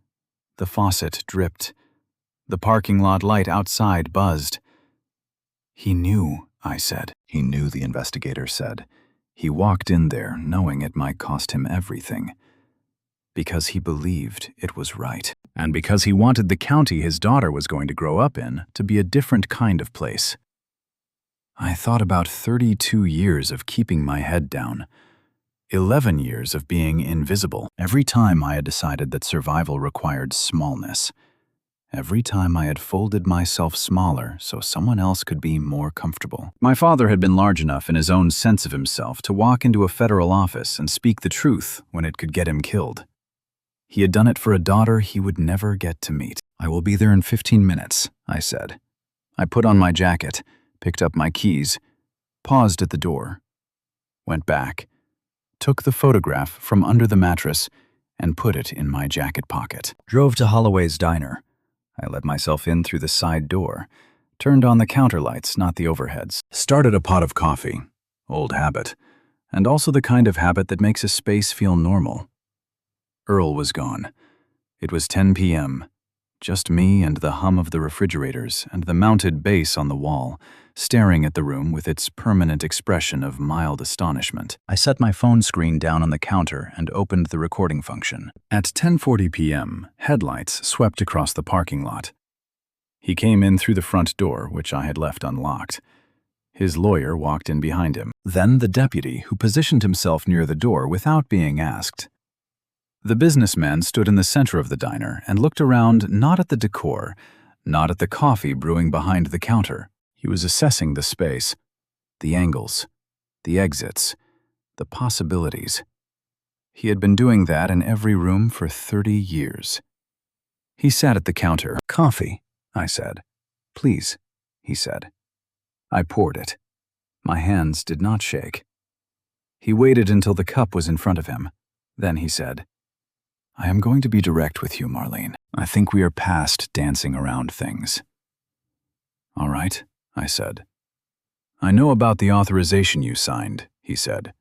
S3: The faucet dripped. The parking lot light outside buzzed. He knew, I said. He knew, the investigator said. He walked in there knowing it might cost him everything. Because he believed it was right. And because he wanted the county his daughter was going to grow up in to be a different kind of place. I thought about 32 years of keeping my head down. 11 years of being invisible. Every time I had decided that survival required smallness. Every time I had folded myself smaller so someone else could be more comfortable. My father had been large enough in his own sense of himself to walk into a federal office and speak the truth when it could get him killed. He had done it for a daughter he would never get to meet. I will be there in 15 minutes, I said. I put on my jacket, picked up my keys, paused at the door, went back, took the photograph from under the mattress, and put it in my jacket pocket. Drove to Holloway's diner. I let myself in through the side door, turned on the counter lights, not the overheads, started a pot of coffee, old habit, and also the kind of habit that makes a space feel normal. Earl was gone. It was 10 p.m., just me and the hum of the refrigerators and the mounted bass on the wall, staring at the room with its permanent expression of mild astonishment. I set my phone screen down on the counter and opened the recording function. At 10:40 p.m., headlights swept across the parking lot. He came in through the front door, which I had left unlocked. His lawyer walked in behind him. Then the deputy, who positioned himself near the door without being asked. The businessman stood in the center of the diner and looked around not at the decor, not at the coffee brewing behind the counter. He was assessing the space, the angles, the exits, the possibilities. He had been doing that in every room for 30 years. He sat at the counter. "Coffee," I said. "Please," he said. I poured it. My hands did not shake. He waited until the cup was in front of him. Then he said, "I am going to be direct with you, Marlene. I think we are past dancing around things." "All right," I said. "I know about the authorization you signed," he said.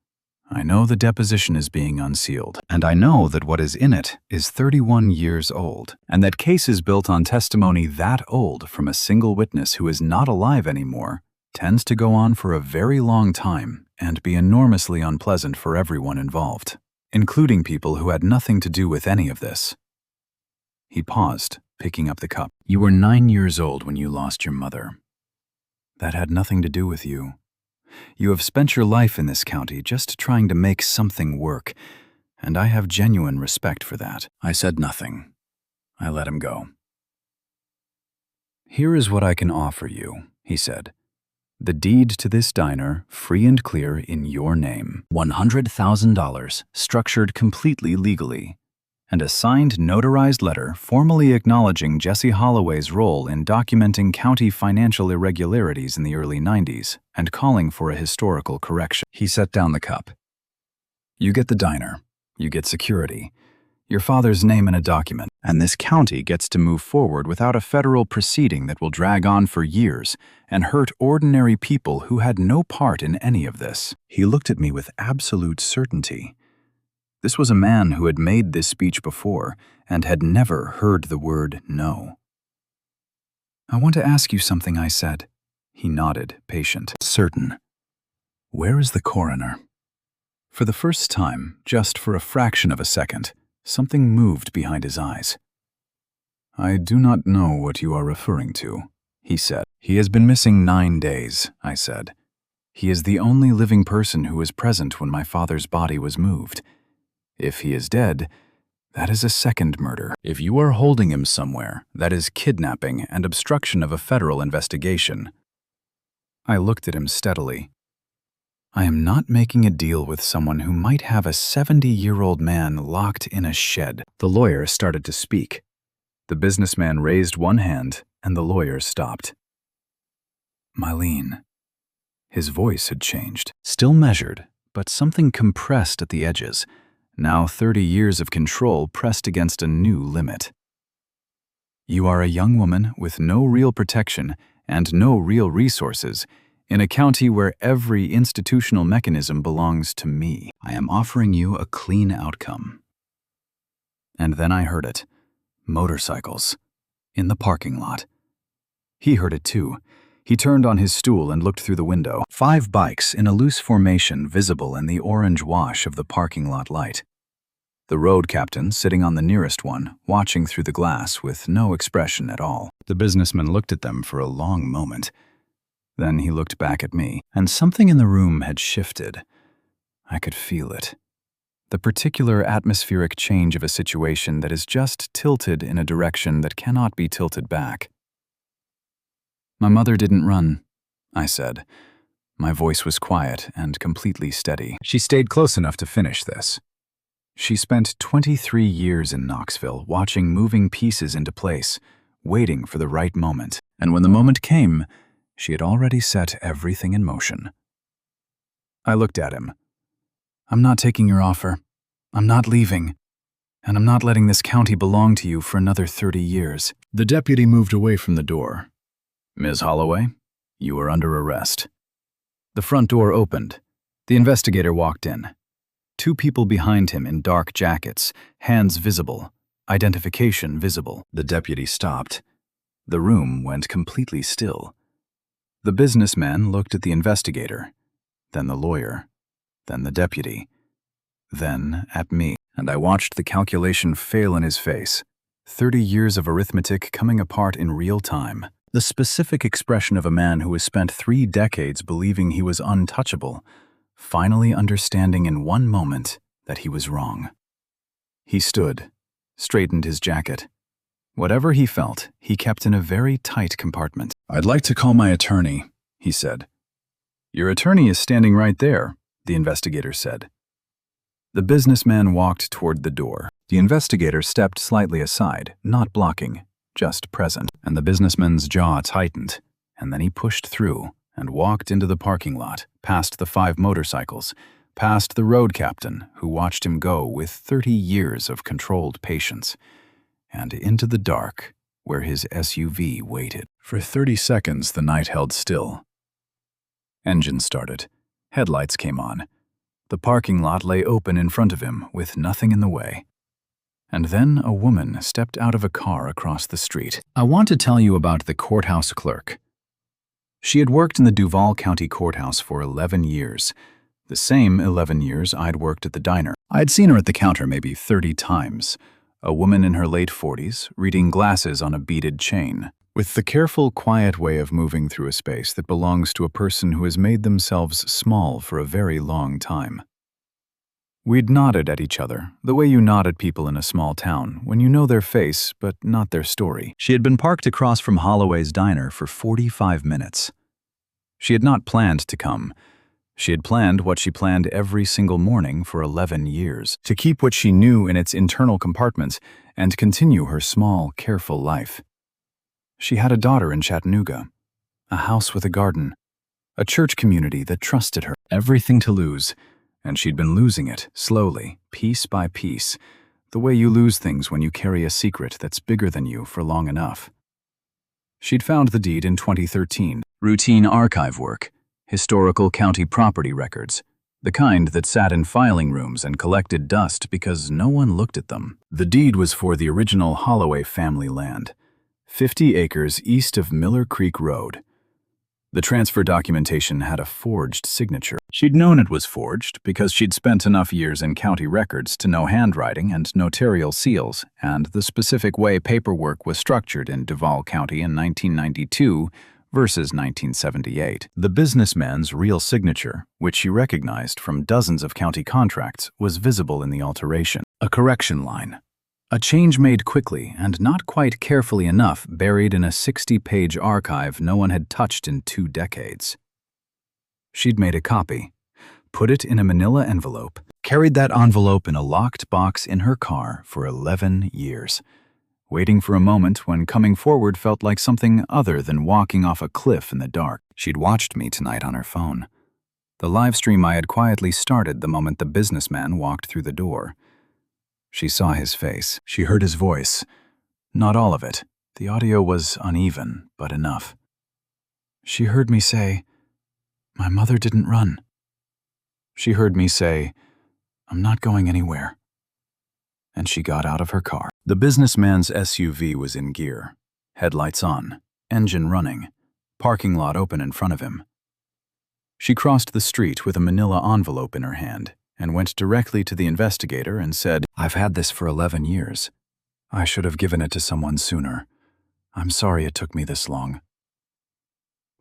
S3: "I know the deposition is being unsealed, and I know that what is in it is 31 years old, and that cases built on testimony that old from a single witness who is not alive anymore tends to go on for a very long time and be enormously unpleasant for everyone involved, including people who had nothing to do with any of this." He paused, picking up the cup. "You were 9 years old when you lost your mother. That had nothing to do with you. You have spent your life in this county just trying to make something work, and I have genuine respect for that." I said nothing. I let him go. "Here is what I can offer you," he said. "The deed to this diner, free and clear in your name. $100,000, structured completely legally. And a signed notarized letter formally acknowledging Jesse Holloway's role in documenting county financial irregularities in the early 90s and calling for a historical correction." He set down the cup. "You get the diner. You get security. Your father's name in a document. And this county gets to move forward without a federal proceeding that will drag on for years and hurt ordinary people who had no part in any of this." He looked at me with absolute certainty. This was a man who had made this speech before and had never heard the word no. "I want to ask you something," I said. He nodded, patient. "Certain. Where is the coroner?" For the first time, just for a fraction of a second, something moved behind his eyes. "I do not know what you are referring to," he said. "He has been missing 9 days," I said. "He is the only living person who was present when my father's body was moved. If he is dead, that is a second murder. If you are holding him somewhere, that is kidnapping and obstruction of a federal investigation." I looked at him steadily. "I am not making a deal with someone who might have a 70-year-old man locked in a shed." The lawyer started to speak. The businessman raised one hand, and the lawyer stopped. "Mylene." His voice had changed. Still measured, but something compressed at the edges. Now 30 years of control pressed against a new limit. "You are a young woman with no real protection and no real resources, in a county where every institutional mechanism belongs to me. I am offering you a clean outcome." And then I heard it. Motorcycles. In the parking lot. He heard it too. He turned on his stool and looked through the window. 5 bikes in a loose formation visible in the orange wash of the parking lot light. The road captain sitting on the nearest one, watching through the glass with no expression at all. The businessman looked at them for a long moment. Then he looked back at me, and something in the room had shifted. I could feel it. The particular atmospheric change of a situation that is just tilted in a direction that cannot be tilted back. "My mother didn't run," I said. My voice was quiet and completely steady. "She stayed close enough to finish this. She spent 23 years in Knoxville watching moving pieces into place, waiting for the right moment. And when the moment came, she had already set everything in motion." I looked at him. "I'm not taking your offer. I'm not leaving. And I'm not letting this county belong to you for another 30 years. The deputy moved away from the door. "Ms. Holloway, you are under arrest." The front door opened. The investigator walked in. 2 people behind him in dark jackets, hands visible, identification visible. The deputy stopped. The room went completely still. The businessman looked at the investigator, then the lawyer, then the deputy, then at me, and I watched the calculation fail in his face. 30 years of arithmetic coming apart in real time. The specific expression of a man who has spent 3 decades believing he was untouchable, finally understanding in one moment that he was wrong. He stood, straightened his jacket. Whatever he felt, he kept in a very tight compartment. "I'd like to call my attorney," he said. "Your attorney is standing right there," the investigator said. The businessman walked toward the door. The investigator stepped slightly aside, not blocking, just present, and the businessman's jaw tightened, and then he pushed through and walked into the parking lot, past the 5 motorcycles, past the road captain who watched him go with 30 years of controlled patience, and into the dark where his SUV waited. For 30 seconds the night held still. Engine started. Headlights came on. The parking lot lay open in front of him with nothing in the way. And then a woman stepped out of a car across the street. I want to tell you about the courthouse clerk. She had worked in the Duvall County courthouse for 11 years, the same 11 years I'd worked at the diner. I'd seen her at the counter maybe 30 times, a woman in her late 40s, reading glasses on a beaded chain, with the careful, quiet way of moving through a space that belongs to a person who has made themselves small for a very long time. We'd nodded at each other, the way you nod at people in a small town, when you know their face, but not their story. She had been parked across from Holloway's diner for 45 minutes. She had not planned to come. She had planned what she planned every single morning for 11 years, to keep what she knew in its internal compartments and continue her small, careful life. She had a daughter in Chattanooga, a house with a garden, a church community that trusted her, everything to lose. And she'd been losing it, slowly, piece by piece, the way you lose things when you carry a secret that's bigger than you for long enough. She'd found the deed in 2013, routine archive work, historical county property records, the kind that sat in filing rooms and collected dust because no one looked at them. The deed was for the original Holloway family land, 50 acres east of Miller Creek Road. The transfer documentation had a forged signature. She'd known it was forged because she'd spent enough years in county records to know handwriting and notarial seals and the specific way paperwork was structured in Duvall County in 1992 versus 1978. The businessman's real signature, which she recognized from dozens of county contracts, was visible in the alteration. A correction line. A change made quickly and not quite carefully enough, buried in a 60-page archive no one had touched in 2 decades. She'd made a copy, put it in a manila envelope, carried that envelope in a locked box in her car for 11 years, waiting for a moment when coming forward felt like something other than walking off a cliff in the dark. She'd watched me tonight on her phone. The live stream I had quietly started the moment the businessman walked through the door. She saw his face. She heard his voice. Not all of it. The audio was uneven, but enough. She heard me say, "My mother didn't run." She heard me say, "I'm not going anywhere." And she got out of her car. The businessman's SUV was in gear. Headlights on, engine running, parking lot open in front of him. She crossed the street with a manila envelope in her hand and went directly to the investigator and said, "I've had this for 11 years. I should have given it to someone sooner. I'm sorry it took me this long."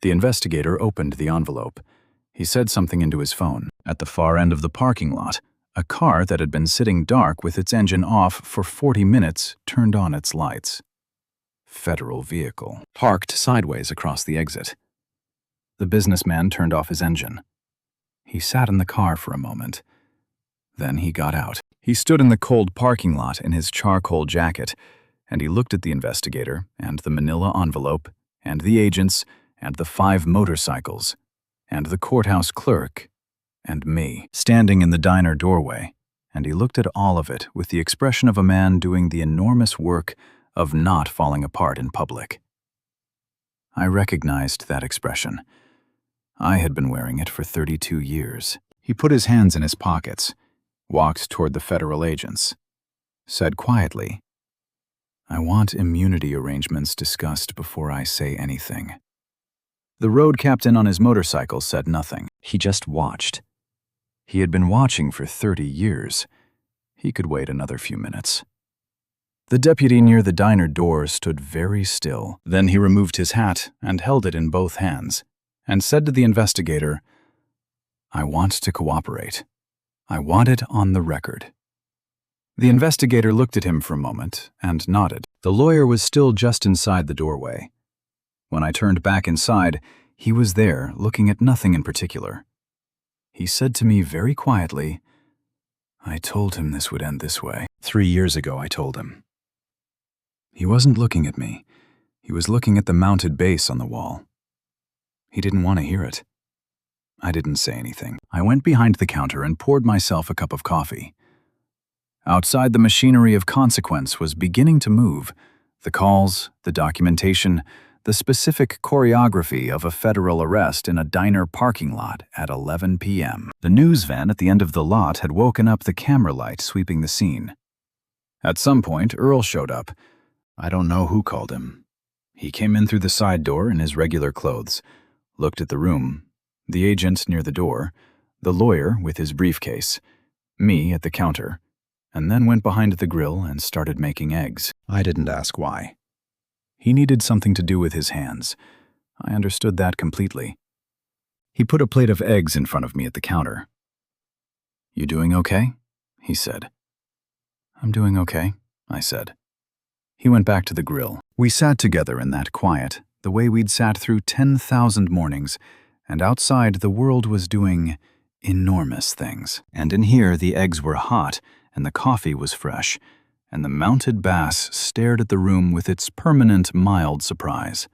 S3: The investigator opened the envelope. He said something into his phone. At the far end of the parking lot, a car that had been sitting dark with its engine off for 40 minutes turned on its lights. Federal vehicle, parked sideways across the exit. The businessman turned off his engine. He sat in the car for a moment. Then he got out. He stood in the cold parking lot in his charcoal jacket, and he looked at the investigator and the manila envelope and the agents and the 5 motorcycles and the courthouse clerk and me, standing in the diner doorway, and he looked at all of it with the expression of a man doing the enormous work of not falling apart in public. I recognized that expression. I had been wearing it for 32 years. He put his hands in his pockets, walked toward the federal agents, said quietly, "I want immunity arrangements discussed before I say anything." The road captain on his motorcycle said nothing. He just watched. He had been watching for 30 years. He could wait another few minutes. The deputy near the diner door stood very still. Then he removed his hat and held it in both hands and said to the investigator, "I want to cooperate. I want it on the record." The investigator looked at him for a moment and nodded. The lawyer was still just inside the doorway. When I turned back inside, he was there, looking at nothing in particular. He said to me very quietly, "I told him this would end this way. 3 years ago, I told him." He wasn't looking at me. He was looking at the mounted base on the wall. He didn't want to hear it. I didn't say anything. I went behind the counter and poured myself a cup of coffee. Outside, the machinery of consequence was beginning to move. The calls, the documentation, the specific choreography of a federal arrest in a diner parking lot at 11 p.m. The news van at the end of the lot had woken up the camera light sweeping the scene. At some point, Earl showed up. I don't know who called him. He came in through the side door in his regular clothes, looked at the room, the agent near the door, the lawyer with his briefcase, me at the counter, and then went behind the grill and started making eggs. I didn't ask why. He needed something to do with his hands. I understood that completely. He put a plate of eggs in front of me at the counter. "You doing okay?" he said. "I'm doing okay," I said. He went back to the grill. We sat together in that quiet, the way we'd sat through 10,000 mornings, and outside the world was doing enormous things. And in here the eggs were hot, and the coffee was fresh, and the mounted bass stared at the room with its permanent mild surprise.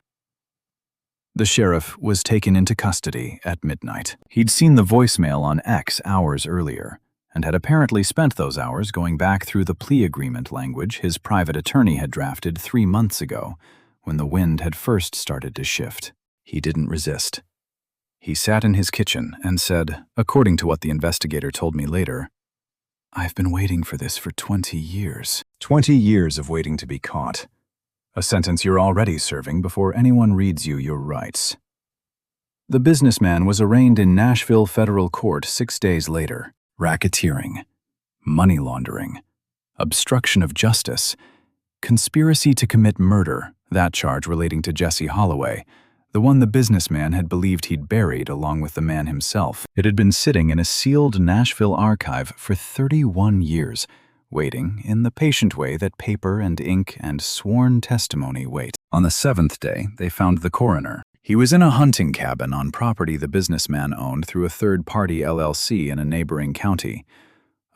S3: The sheriff was taken into custody at midnight. He'd seen the voicemail on X hours earlier, and had apparently spent those hours going back through the plea agreement language his private attorney had drafted 3 months ago, when the wind had first started to shift. He didn't resist. He sat in his kitchen and said, according to what the investigator told me later, "I've been waiting for this for 20 years. 20 years of waiting to be caught. A sentence you're already serving before anyone reads you your rights." The businessman was arraigned in Nashville federal court 6 days later. Racketeering, money laundering, obstruction of justice, conspiracy to commit murder, that charge relating to Jesse Holloway, the one the businessman had believed he'd buried along with the man himself. It had been sitting in a sealed Nashville archive for 31 years, waiting in the patient way that paper and ink and sworn testimony wait. On the 7th day, they found the coroner. He was in a hunting cabin on property the businessman owned through a third-party LLC in a neighboring county.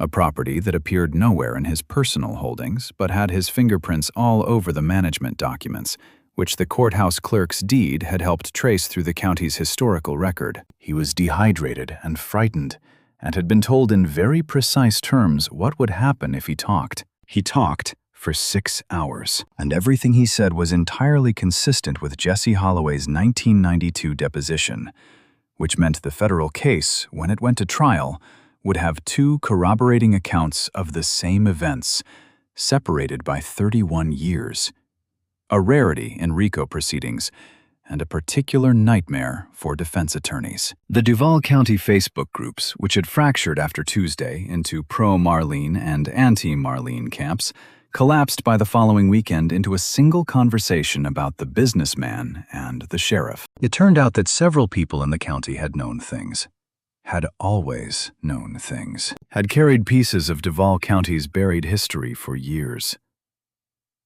S3: A property that appeared nowhere in his personal holdings, but had his fingerprints all over the management documents, which the courthouse clerk's deed had helped trace through the county's historical record. He was dehydrated and frightened, and had been told in very precise terms what would happen if he talked. He talked for 6 hours, and everything he said was entirely consistent with Jesse Holloway's 1992 deposition, which meant the federal case, when it went to trial, would have 2 corroborating accounts of the same events, separated by 31 years. A rarity in RICO proceedings, and a particular nightmare for defense attorneys. The Duvall County Facebook groups, which had fractured after Tuesday into pro-Marlene and anti-Marlene camps, collapsed by the following weekend into a single conversation about the businessman and the sheriff. It turned out that several people in the county had known things. Had always known things. Had carried pieces of Duvall County's buried history for years.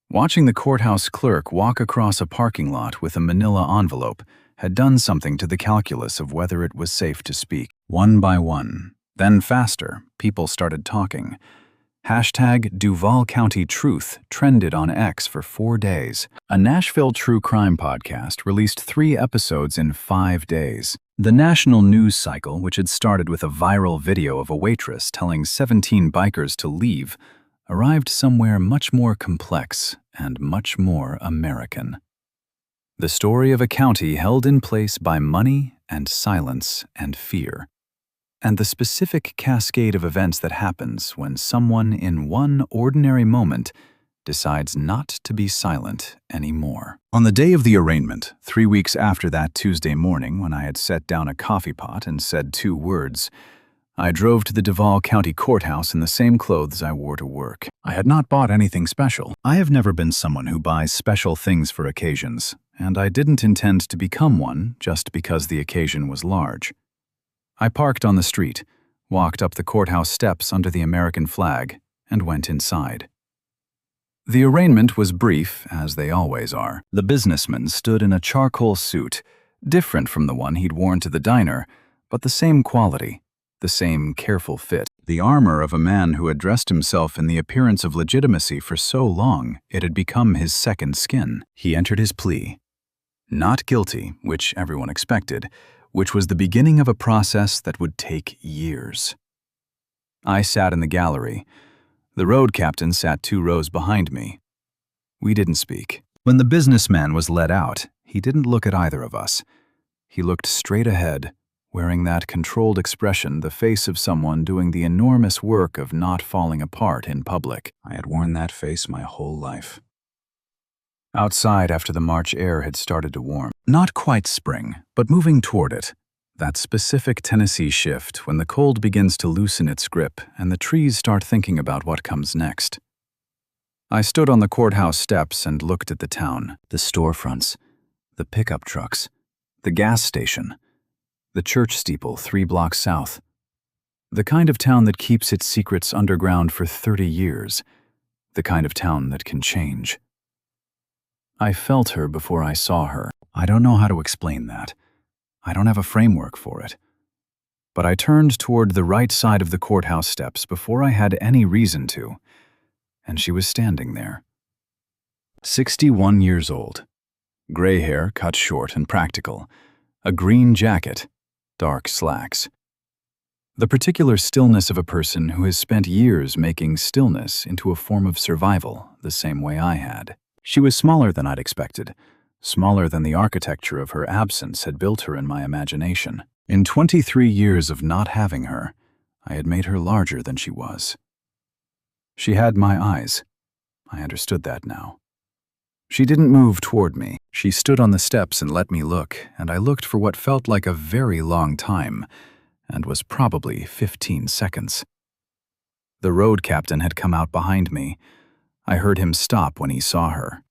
S3: Watching the courthouse clerk walk across a parking lot with a manila envelope had done something to the calculus of whether it was safe to speak. One by one, then faster, people started talking. Hashtag Duvall County Truth trended on X for 4 days. A Nashville true crime podcast released 3 episodes in 5 days. The national news cycle, which had started with a viral video of a waitress telling 17 bikers to leave, arrived somewhere much more complex and much more American. The story of a county held in place by money and silence and fear, and the specific cascade of events that happens when someone in one ordinary moment decides not to be silent anymore. On the day of the arraignment, 3 weeks after that Tuesday morning when I had set down a coffee pot and said 2 words, I drove to the Duvall County Courthouse in the same clothes I wore to work. I had not bought anything special. I have never been someone who buys special things for occasions, and I didn't intend to become one just because the occasion was large. I parked on the street, walked up the courthouse steps under the American flag, and went inside. The arraignment was brief, as they always are. The businessman stood in a charcoal suit, different from the one he'd worn to the diner, but the same quality, the same careful fit. The armor of a man who had dressed himself in the appearance of legitimacy for so long it had become his second skin. He entered his plea. Not guilty, which everyone expected, which was the beginning of a process that would take years. I sat in the gallery. The road captain sat 2 rows behind me. We didn't speak. When the businessman was let out, he didn't look at either of us. He looked straight ahead, wearing that controlled expression, the face of someone doing the enormous work of not falling apart in public. I had worn that face my whole life. Outside, after the March air had started to warm. Not quite spring, but moving toward it. That specific Tennessee shift when the cold begins to loosen its grip and the trees start thinking about what comes next. I stood on the courthouse steps and looked at the town, the storefronts, the pickup trucks, the gas station, the church steeple 3 blocks south. The kind of town that keeps its secrets underground for 30 years. The kind of town that can change. I felt her before I saw her. I don't know how to explain that. I don't have a framework for it. But I turned toward the right side of the courthouse steps before I had any reason to, and she was standing there. 61 years old. Gray hair cut short and practical. A green jacket. Dark slacks. The particular stillness of a person who has spent years making stillness into a form of survival the same way I had. She was smaller than I'd expected, smaller than the architecture of her absence had built her in my imagination. In 23 years of not having her, I had made her larger than she was. She had my eyes. I understood that now. She didn't move toward me. She stood on the steps and let me look, and I looked for what felt like a very long time, and was probably 15 seconds. The road captain had come out behind me. I heard him stop when he saw her.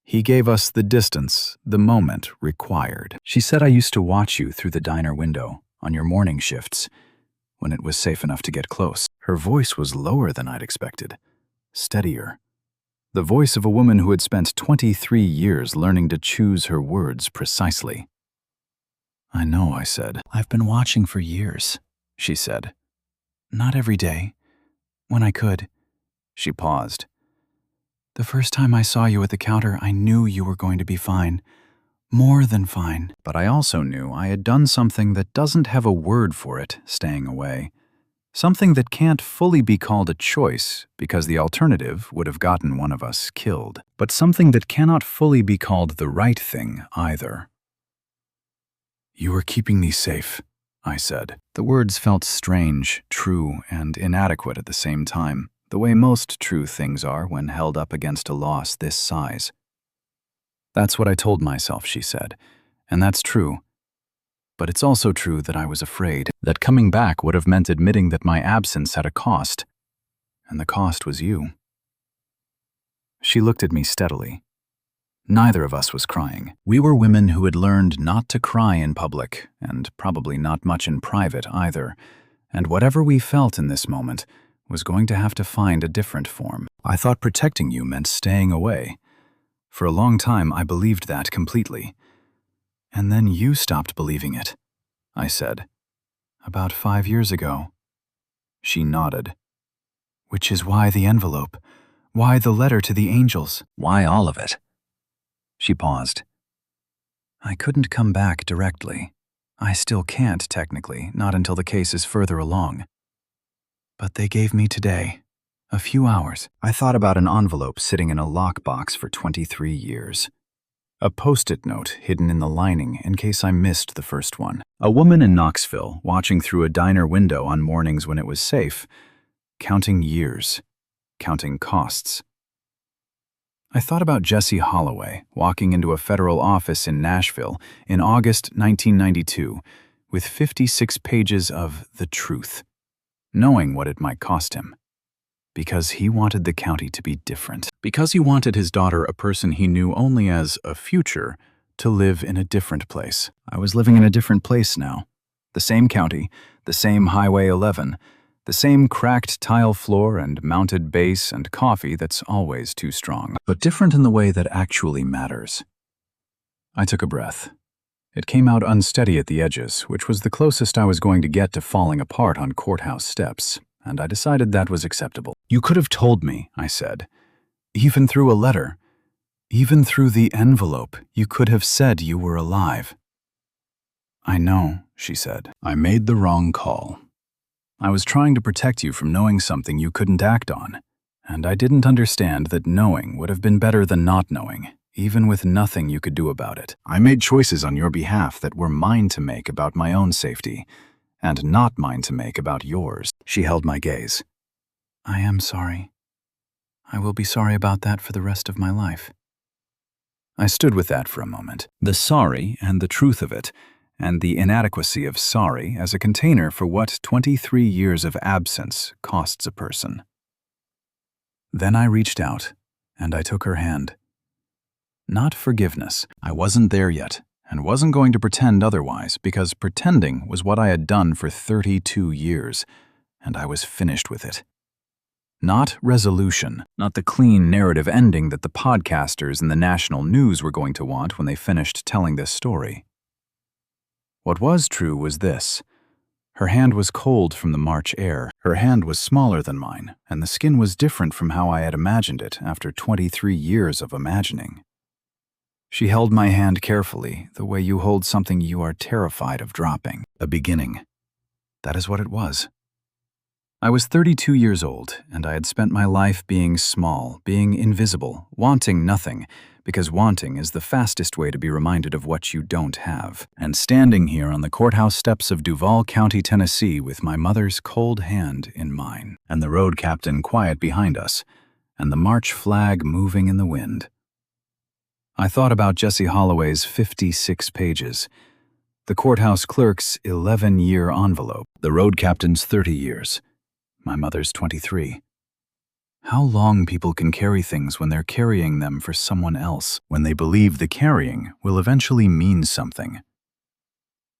S3: He gave us the distance the moment required. She said I used to watch you through the diner window on your morning shifts, when it was safe enough to get close. Her voice was lower than I'd expected, steadier. The voice of a woman who had spent 23 years learning to choose her words precisely. I know, I said. I've been watching for years, she said. Not every day. When I could. She paused. The first time I saw you at the counter, I knew you were going to be fine. More than fine. But I also knew I had done something that doesn't have a word for it, staying away. Something that can't fully be called a choice, because the alternative would have gotten one of us killed. But something that cannot fully be called the right thing either. You are keeping me safe, I said. The words felt strange, true, and inadequate at the same time, the way most true things are when held up against a loss this size. That's what I told myself, she said, and that's true. But it's also true that I was afraid that coming back would have meant admitting that my absence had a cost, and the cost was you. She looked at me steadily. Neither of us was crying. We were women who had learned not to cry in public, and probably not much in private either, and whatever we felt in this moment was going to have to find a different form. I thought protecting you meant staying away. For a long time, I believed that completely. And then you stopped believing it, I said. About 5 years ago. She nodded. Which is why the envelope, why the letter to the angels, why all of it. She paused. I couldn't come back directly. I still can't, technically, not until the case is further along. But they gave me today, a few hours. I thought about an envelope sitting in a lockbox for 23 years. A Post-it note hidden in the lining in case I missed the first one. A woman in Knoxville watching through a diner window on mornings when it was safe, counting years, counting costs. I thought about Jesse Holloway walking into a federal office in Nashville in August 1992 with 56 pages of the truth, knowing what it might cost him. Because he wanted the county to be different. Because he wanted his daughter, a person he knew only as a future, to live in a different place. I was living in a different place now. The same county, the same Highway 11, the same cracked tile floor and mounted bass and coffee that's always too strong. But different in the way that actually matters. I took a breath. It came out unsteady at the edges, which was the closest I was going to get to falling apart on courthouse steps, and I decided that was acceptable. You could have told me, I said. Even through a letter. Even through the envelope, you could have said you were alive. I know, she said. I made the wrong call. I was trying to protect you from knowing something you couldn't act on, and I didn't understand that knowing would have been better than not knowing, even with nothing you could do about it. I made choices on your behalf that were mine to make about my own safety, and not mine to make about yours. She held my gaze. I am sorry. I will be sorry about that for the rest of my life. I stood with that for a moment. The sorry and the truth of it, and the inadequacy of sorry as a container for what 23 years of absence costs a person. Then I reached out, and I took her hand. Not forgiveness. I wasn't there yet, and wasn't going to pretend otherwise, because pretending was what I had done for 32 years, and I was finished with it. Not resolution, not the clean narrative ending that the podcasters and the national news were going to want when they finished telling this story. What was true was this. Her hand was cold from the March air. Her hand was smaller than mine, and the skin was different from how I had imagined it after 23 years of imagining. She held my hand carefully, the way you hold something you are terrified of dropping. A beginning. That is what it was. I was 32 years old, and I had spent my life being small, being invisible, wanting nothing, because wanting is the fastest way to be reminded of what you don't have. And standing here on the courthouse steps of Duvall County, Tennessee, with my mother's cold hand in mine, and the road captain quiet behind us, and the march flag moving in the wind. I thought about Jesse Holloway's 56 pages, the courthouse clerk's 11-year envelope, the road captain's 30 years, my mother's 23. How long people can carry things when they're carrying them for someone else, when they believe the carrying will eventually mean something.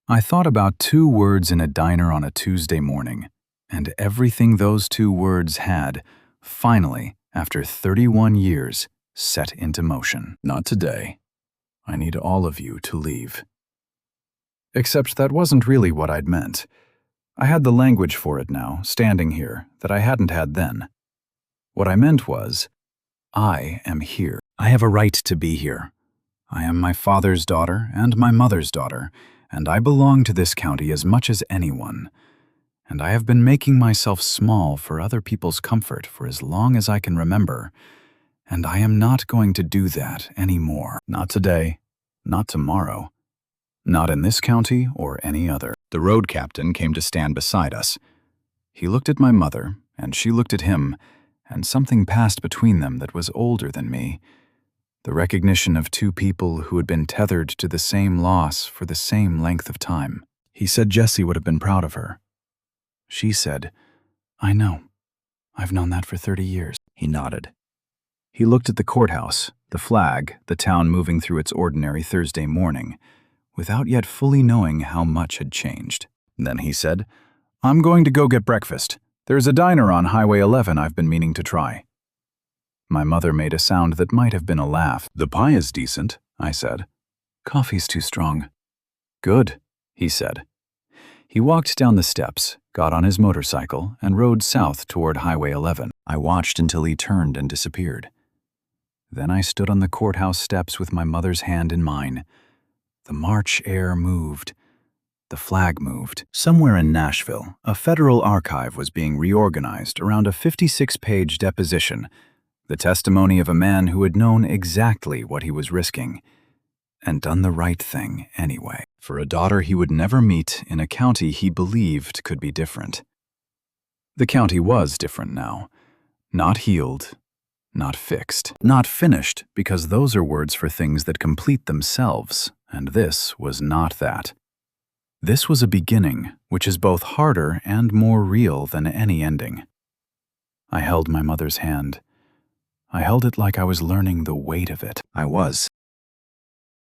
S3: I thought about 2 words in a diner on a Tuesday morning, and everything those 2 words had, finally, after 31 years, set into motion. Not today. I need all of you to leave. Except that wasn't really what I'd meant. I had the language for it now, standing here, that I hadn't had then. What I meant was, I am here. I have a right to be here. I am my father's daughter and my mother's daughter, and I belong to this county as much as anyone. And I have been making myself small for other people's comfort for as long as I can remember, and I am not going to do that anymore. Not today, not tomorrow, not in this county or any other. The road captain came to stand beside us. He looked at my mother, and she looked at him, and something passed between them that was older than me. The recognition of 2 people who had been tethered to the same loss for the same length of time. He said Jesse would have been proud of her. She said, I know. I've known that for 30 years. He nodded. He looked at the courthouse, the flag, the town moving through its ordinary Thursday morning, without yet fully knowing how much had changed. Then he said, I'm going to go get breakfast. There's a diner on Highway 11 I've been meaning to try. My mother made a sound that might have been a laugh. The pie is decent, I said. Coffee's too strong. Good, he said. He walked down the steps, got on his motorcycle, and rode south toward Highway 11. I watched until he turned and disappeared. Then I stood on the courthouse steps with my mother's hand in mine. The March air moved. The flag moved. Somewhere in Nashville, a federal archive was being reorganized around a 56-page deposition, the testimony of a man who had known exactly what he was risking, and done the right thing anyway, for a daughter he would never meet in a county he believed could be different. The county was different now. Not healed, not fixed, not finished, because those are words for things that complete themselves, and this was not that. This was a beginning, which is both harder and more real than any ending. I held my mother's hand. I held it like I was learning the weight of it. I was.